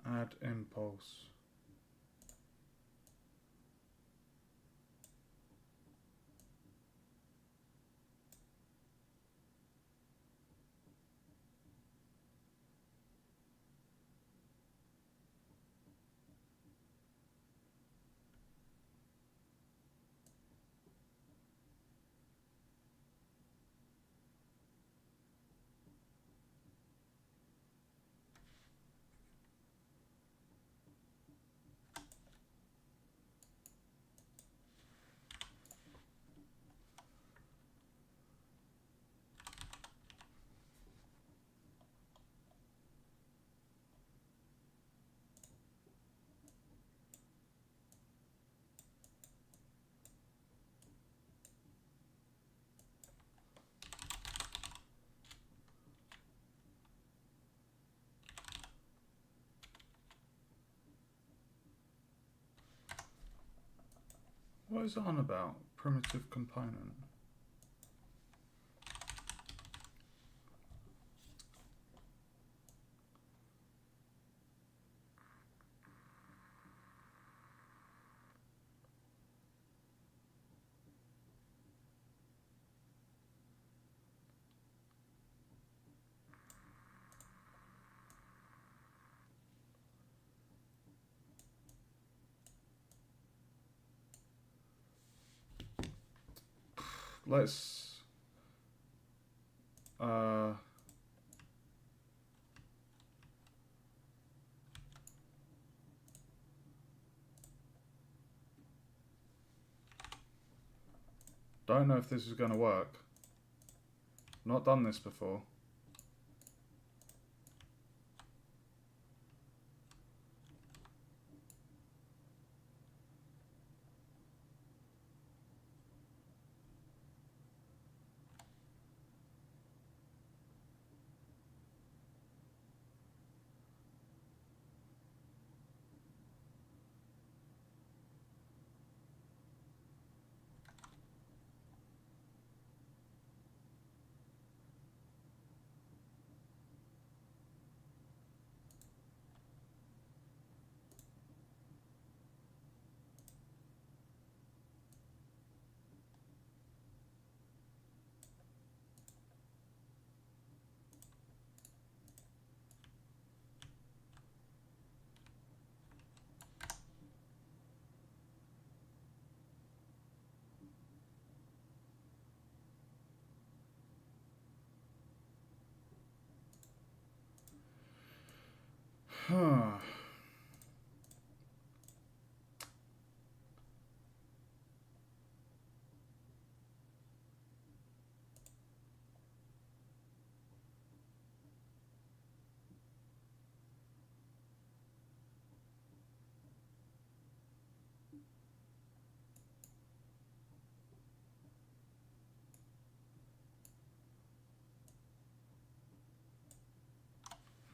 Add impulse. What is it on about? Primitive component. Let's don't know if this is going to work. Not done this before. Huh.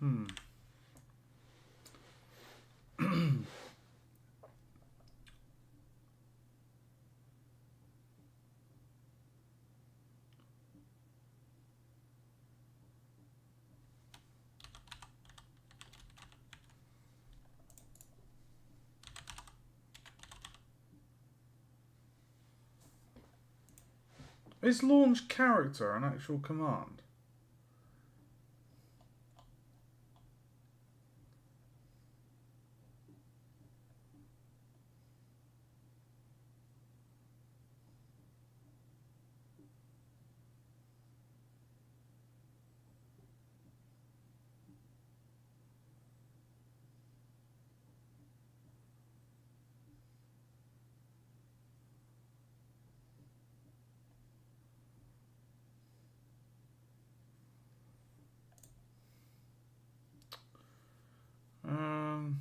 Hmm. Is launch character an actual command? Um,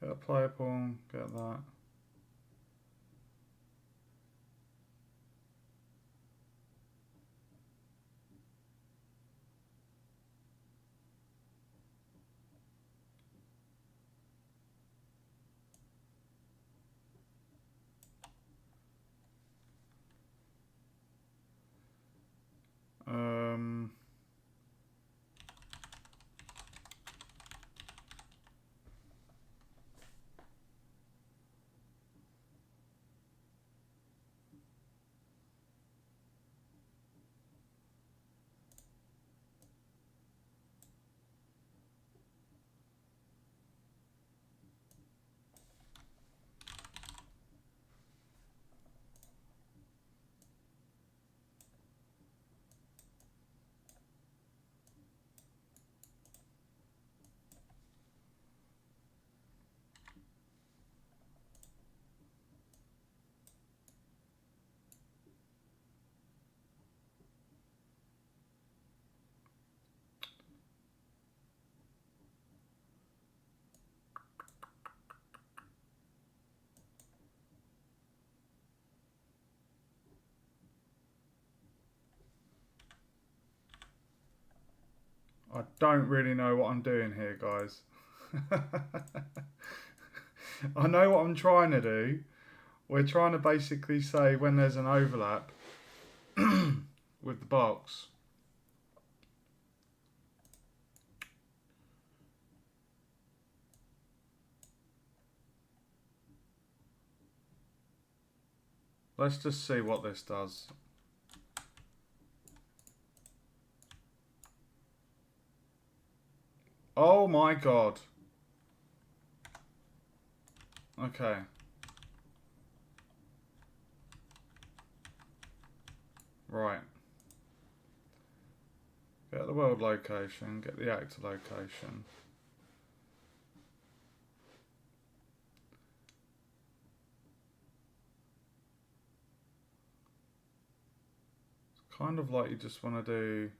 get a player pawn, get that. Um, I don't really know what I'm doing here, guys. I know what I'm trying to do. We're trying to basically say when there's an overlap with the box. Let's just see what this does. Oh my god. Okay. Right. Get the world location, get the actor location. It's kind of like you just want to do...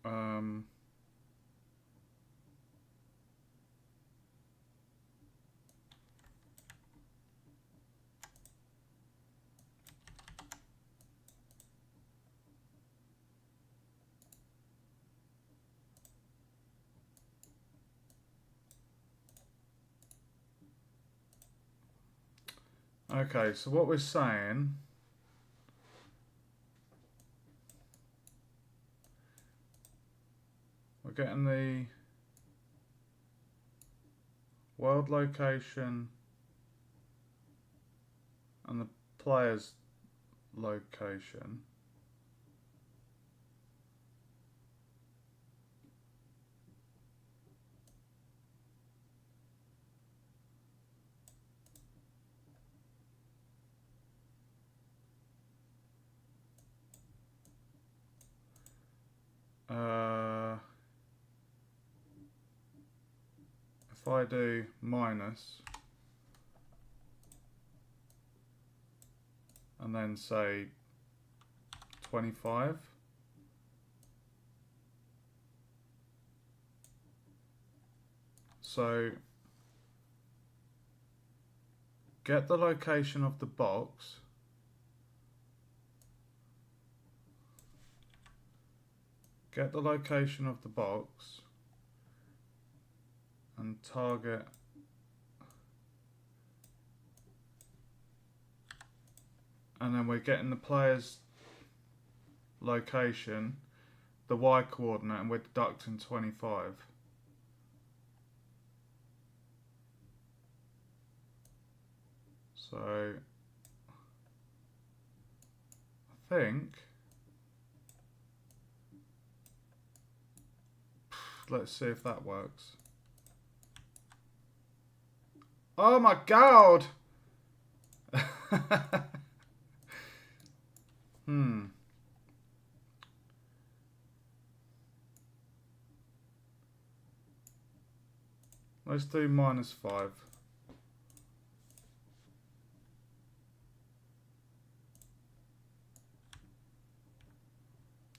Um, okay, so what we're saying, we're getting the world location and the player's location. If I do minus and then say 25, so get the location of the box, get the location of the box and target and then we're getting the player's location, the Y coordinate, and we're deducting 25. So I think, let's see if that works. Oh my god! Let's do -5.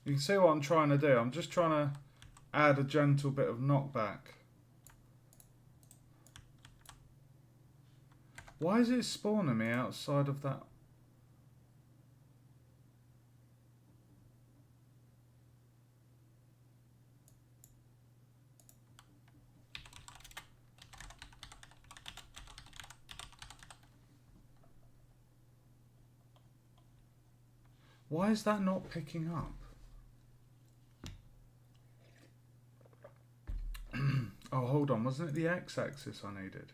You can see what I'm trying to do. I'm just trying to add a gentle bit of knockback. Why is it spawning me outside of that? Why is that not picking up? Oh, hold on. Wasn't it the x-axis I needed?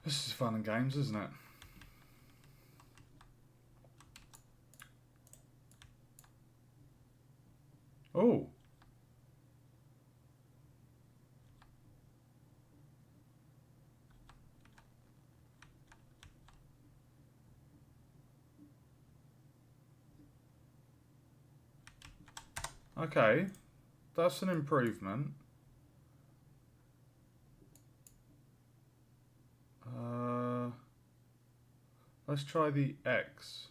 This is fun and games, isn't it? Oh. Okay. That's an improvement. Let's try the X.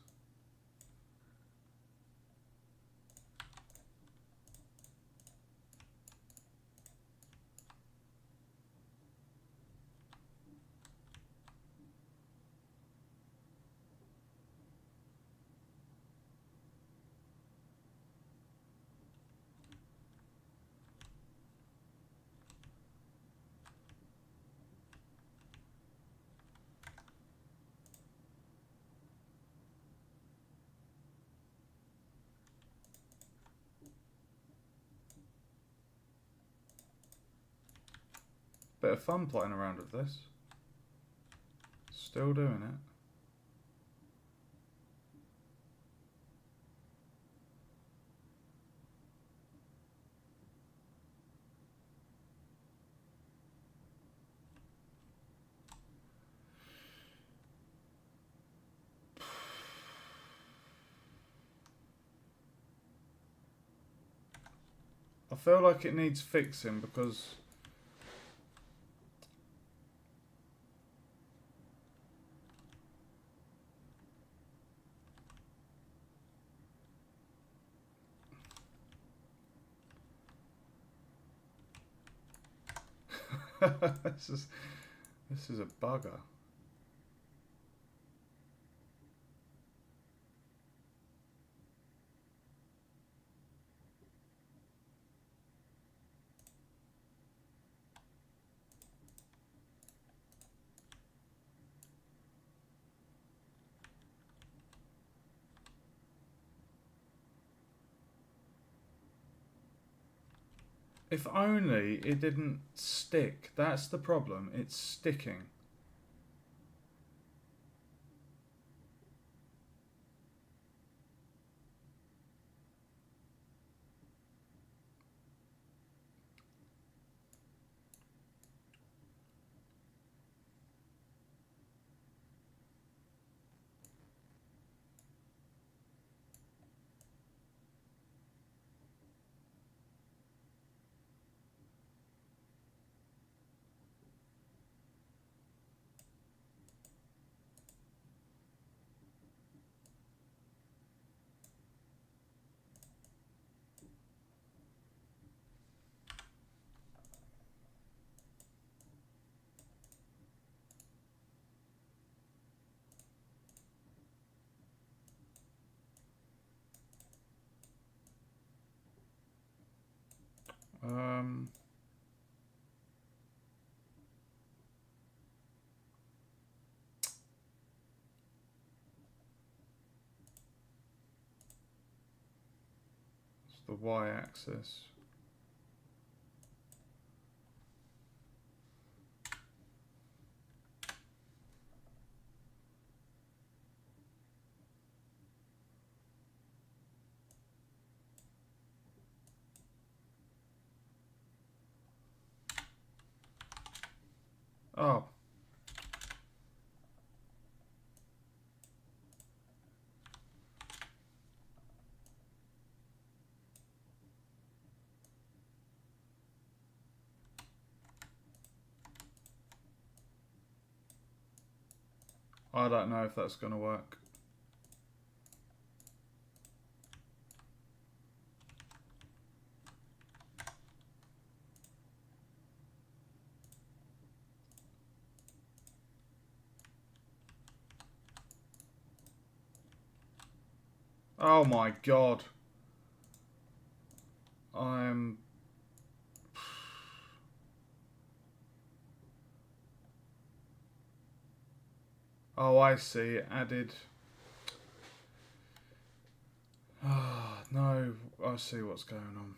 bit of fun playing around with this. Still doing it. I feel like it needs fixing because this is a bugger. If only it didn't stick. That's the problem. It's sticking. Um, it's the y-axis. Oh. I don't know if that's going to work. Oh my god. I'm... Oh, I see. It added... Ah, no. I see what's going on.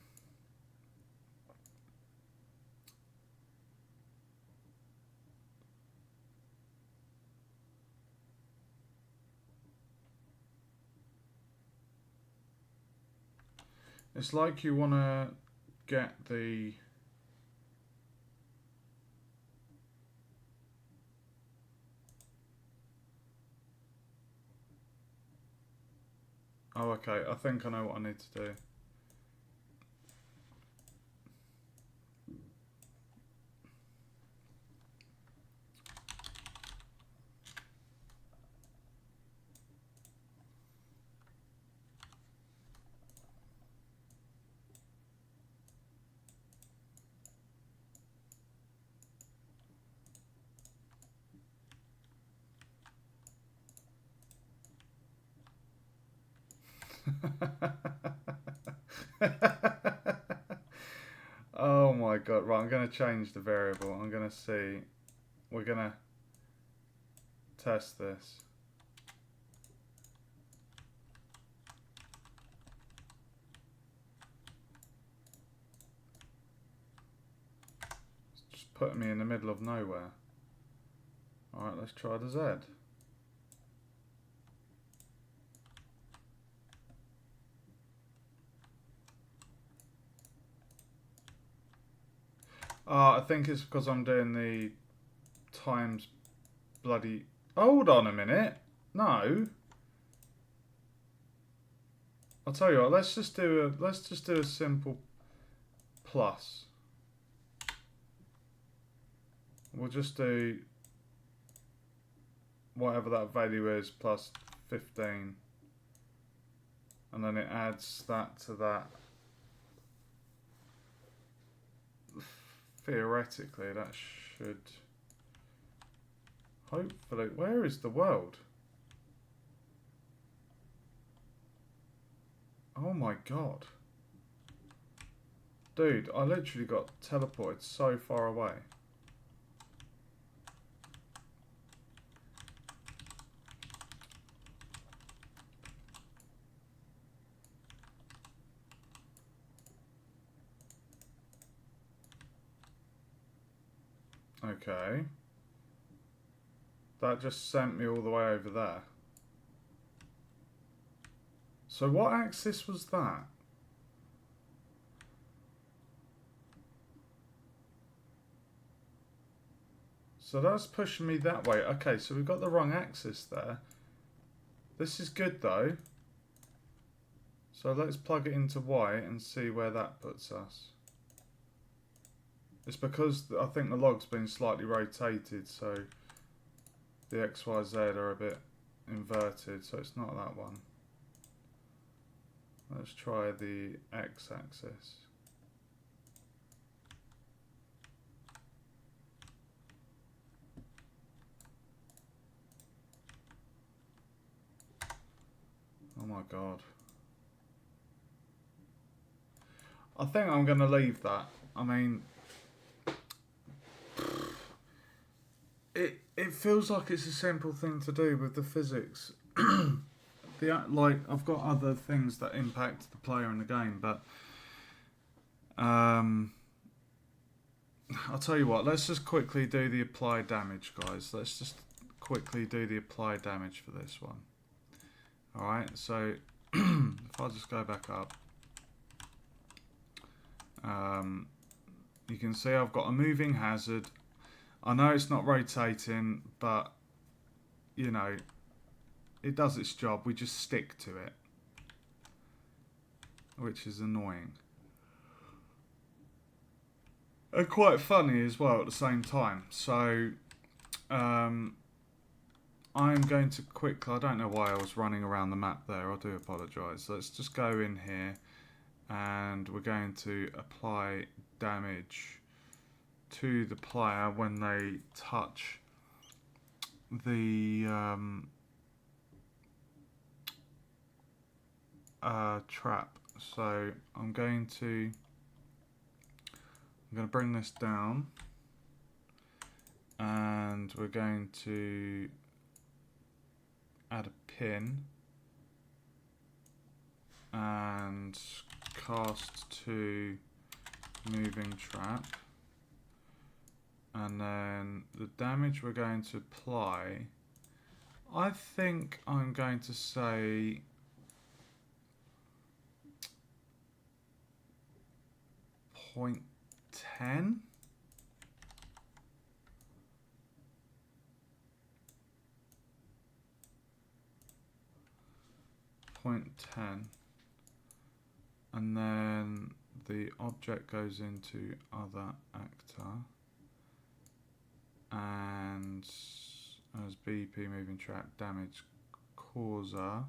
It's like you want to get the... Oh, okay. I think I know what I need to do. Oh my god. Right, I'm going to change the variable. I'm going to see. We're going to test this. Just putting me in the middle of nowhere. Alright, let's try the Z. I think it's because I'm doing the times bloody... Hold on a minute. No. I'll tell you what, let's just do a simple plus. We'll just do whatever that value is plus 15. And then it adds that to that. Theoretically, that should... Hopefully... Where is the world? Oh my god. Dude, I literally got teleported so far away. Okay. That just sent me all the way over there. So what axis was that? So that's pushing me that way. Okay, so we've got the wrong axis there. This is good though. So let's plug it into Y and see where that puts us. It's because I think the log's been slightly rotated, so the X, Y, Z are a bit inverted, so it's not that one. Let's try the X axis. Oh my god. I think I'm going to leave that. I mean, it feels like it's a simple thing to do with the physics. Like, I've got other things that impact the player in the game, but I'll tell you what, let's just quickly do the applied damage, guys. Let's just quickly do the applied damage for this one. Alright, so if I just go back up, you can see I've got a moving hazard. I know it's not rotating, but you know, it does its job. We just stick to it, which is annoying and quite funny as well at the same time. So I'm going to quickly, I don't know why I was running around the map there, I do apologise. Let's just go in here and we're going to apply damage to the player when they touch the trap. So I'm going to bring this down and we're going to add a pin and cast to moving trap, and then the damage we're going to apply, I think I'm going to say 0.10. And then the object goes into other actor and as BP moving trap, damage causer,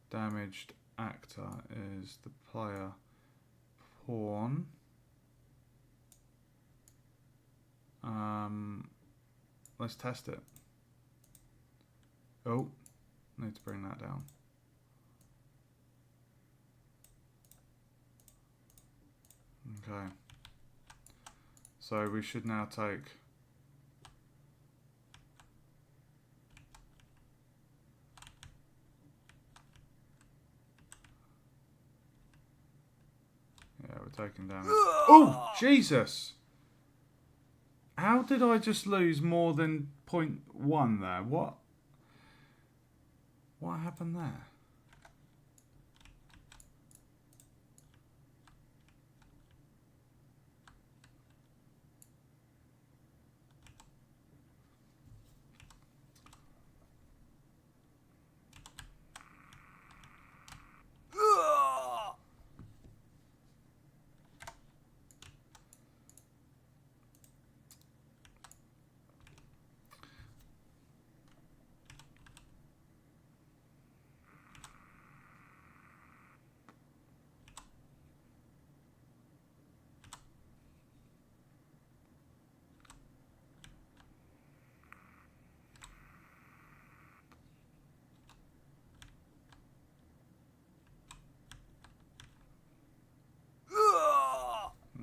damaged actor is the player pawn. Let's test it. Oh, need to bring that down. Okay, so we should now take we're taking damage. Oh, Jesus! How did I just lose more than 0.1 there? What happened there?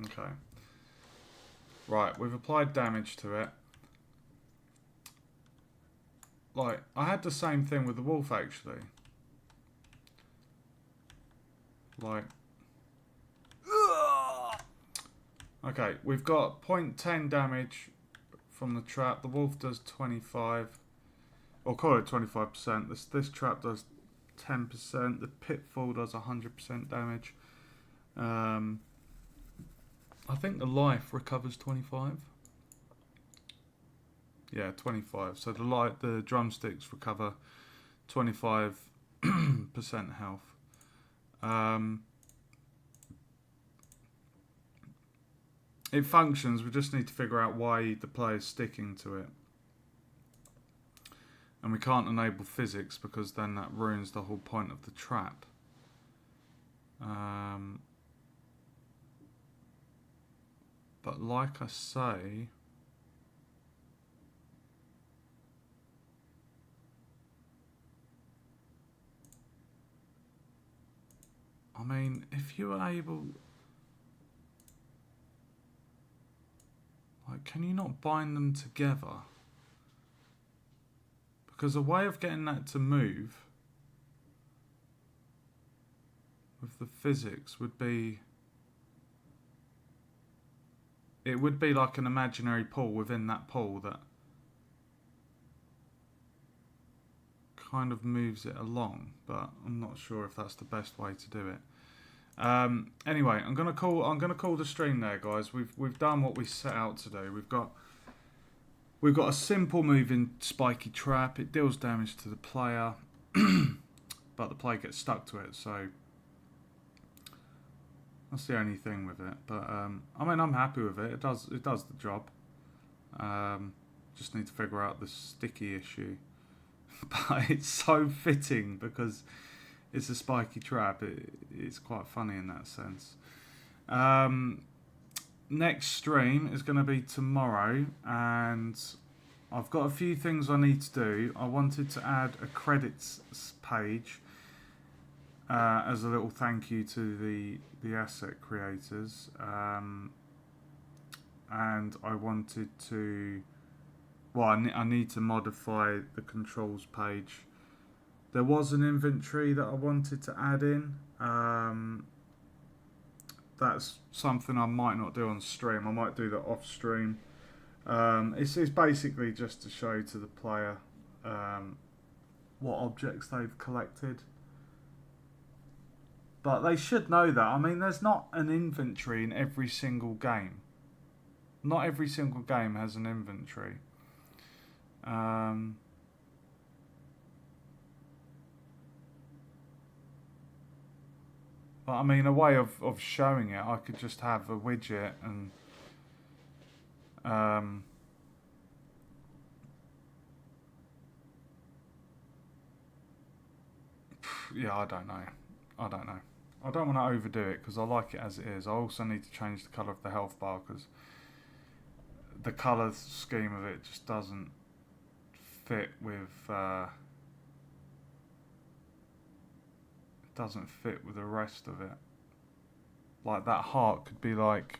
Okay. Right, we've applied damage to it. Like, I had the same thing with the wolf, actually. Like... Okay, we've got 0.10 damage from the trap. The wolf does 25. Or call it 25%. This trap does 10%. The pitfall does 100% damage. I think the life recovers 25. Yeah, 25. So the drumsticks recover 25% health. It functions. We just need to figure out why the player's sticking to it. And we can't enable physics because then that ruins the whole point of the trap. But like I say... I mean, if you were able... Like, can you not bind them together? Because a way of getting that to move with the physics would be... It would be like an imaginary pull within that pull that kind of moves it along, but I'm not sure if that's the best way to do it. Anyway, I'm gonna call the stream there, guys. We've done what we set out to do. We've got a simple moving spiky trap. It deals damage to the player, but the player gets stuck to it. So that's the only thing with it. But I mean, I'm happy with it. It does the job. Just need to figure out the sticky issue. But it's so fitting because it's a spiky trap. It's quite funny in that sense. Next stream is going to be tomorrow, and I've got a few things I need to do. I wanted to add a credits page as a little thank you to the asset creators, and I wanted to... Well, I need to modify the controls page. There was an inventory that I wanted to add in. That's something I might not do on stream. I might do that off stream. It's basically just to show to the player what objects they've collected. But they should know that. I mean, there's not an inventory in every single game. Not every single game has an inventory. But I mean, a way of showing it, I could just have a widget and yeah, I don't know. I don't want to overdo it because I like it as it is. I also need to change the colour of the health bar because the colour scheme of it just doesn't fit with doesn't fit with the rest of it. Like that heart could be like,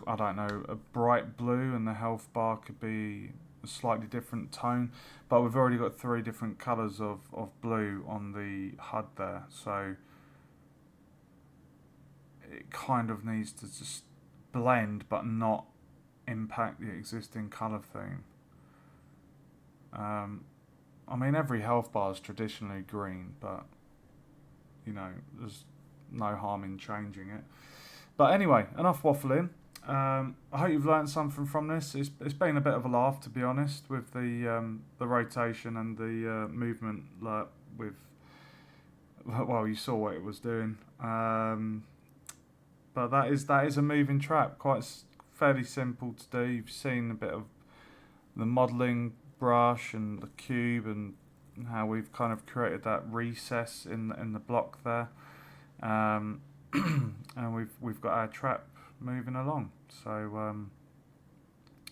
I don't know, a bright blue, and the health bar could be a slightly different tone, but we've already got 3 different colours of blue on the HUD there, so it kind of needs to just blend but not impact the existing colour theme. I mean, every health bar is traditionally green, but you know, there's no harm in changing it. But anyway, enough waffling. I hope you've learned something from this. It's been a bit of a laugh, to be honest, with the rotation and the movement. Like with, well, you saw what it was doing. But that is a moving trap. Fairly simple to do. You've seen a bit of the modelling brush and the cube and how we've kind of created that recess in the block there. And we've got our trap moving along. So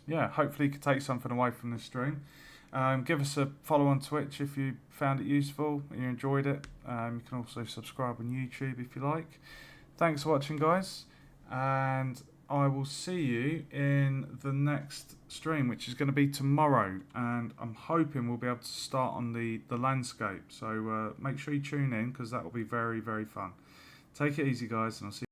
yeah, hopefully you could take something away from this stream. Give us a follow on Twitch if you found it useful, you enjoyed it. You can also subscribe on YouTube if you like. Thanks for watching, guys, and I will see you in the next stream, which is going to be tomorrow, and I'm hoping we'll be able to start on the landscape. So make sure you tune in, because that will be very, very fun. Take it easy, guys, and I'll see you.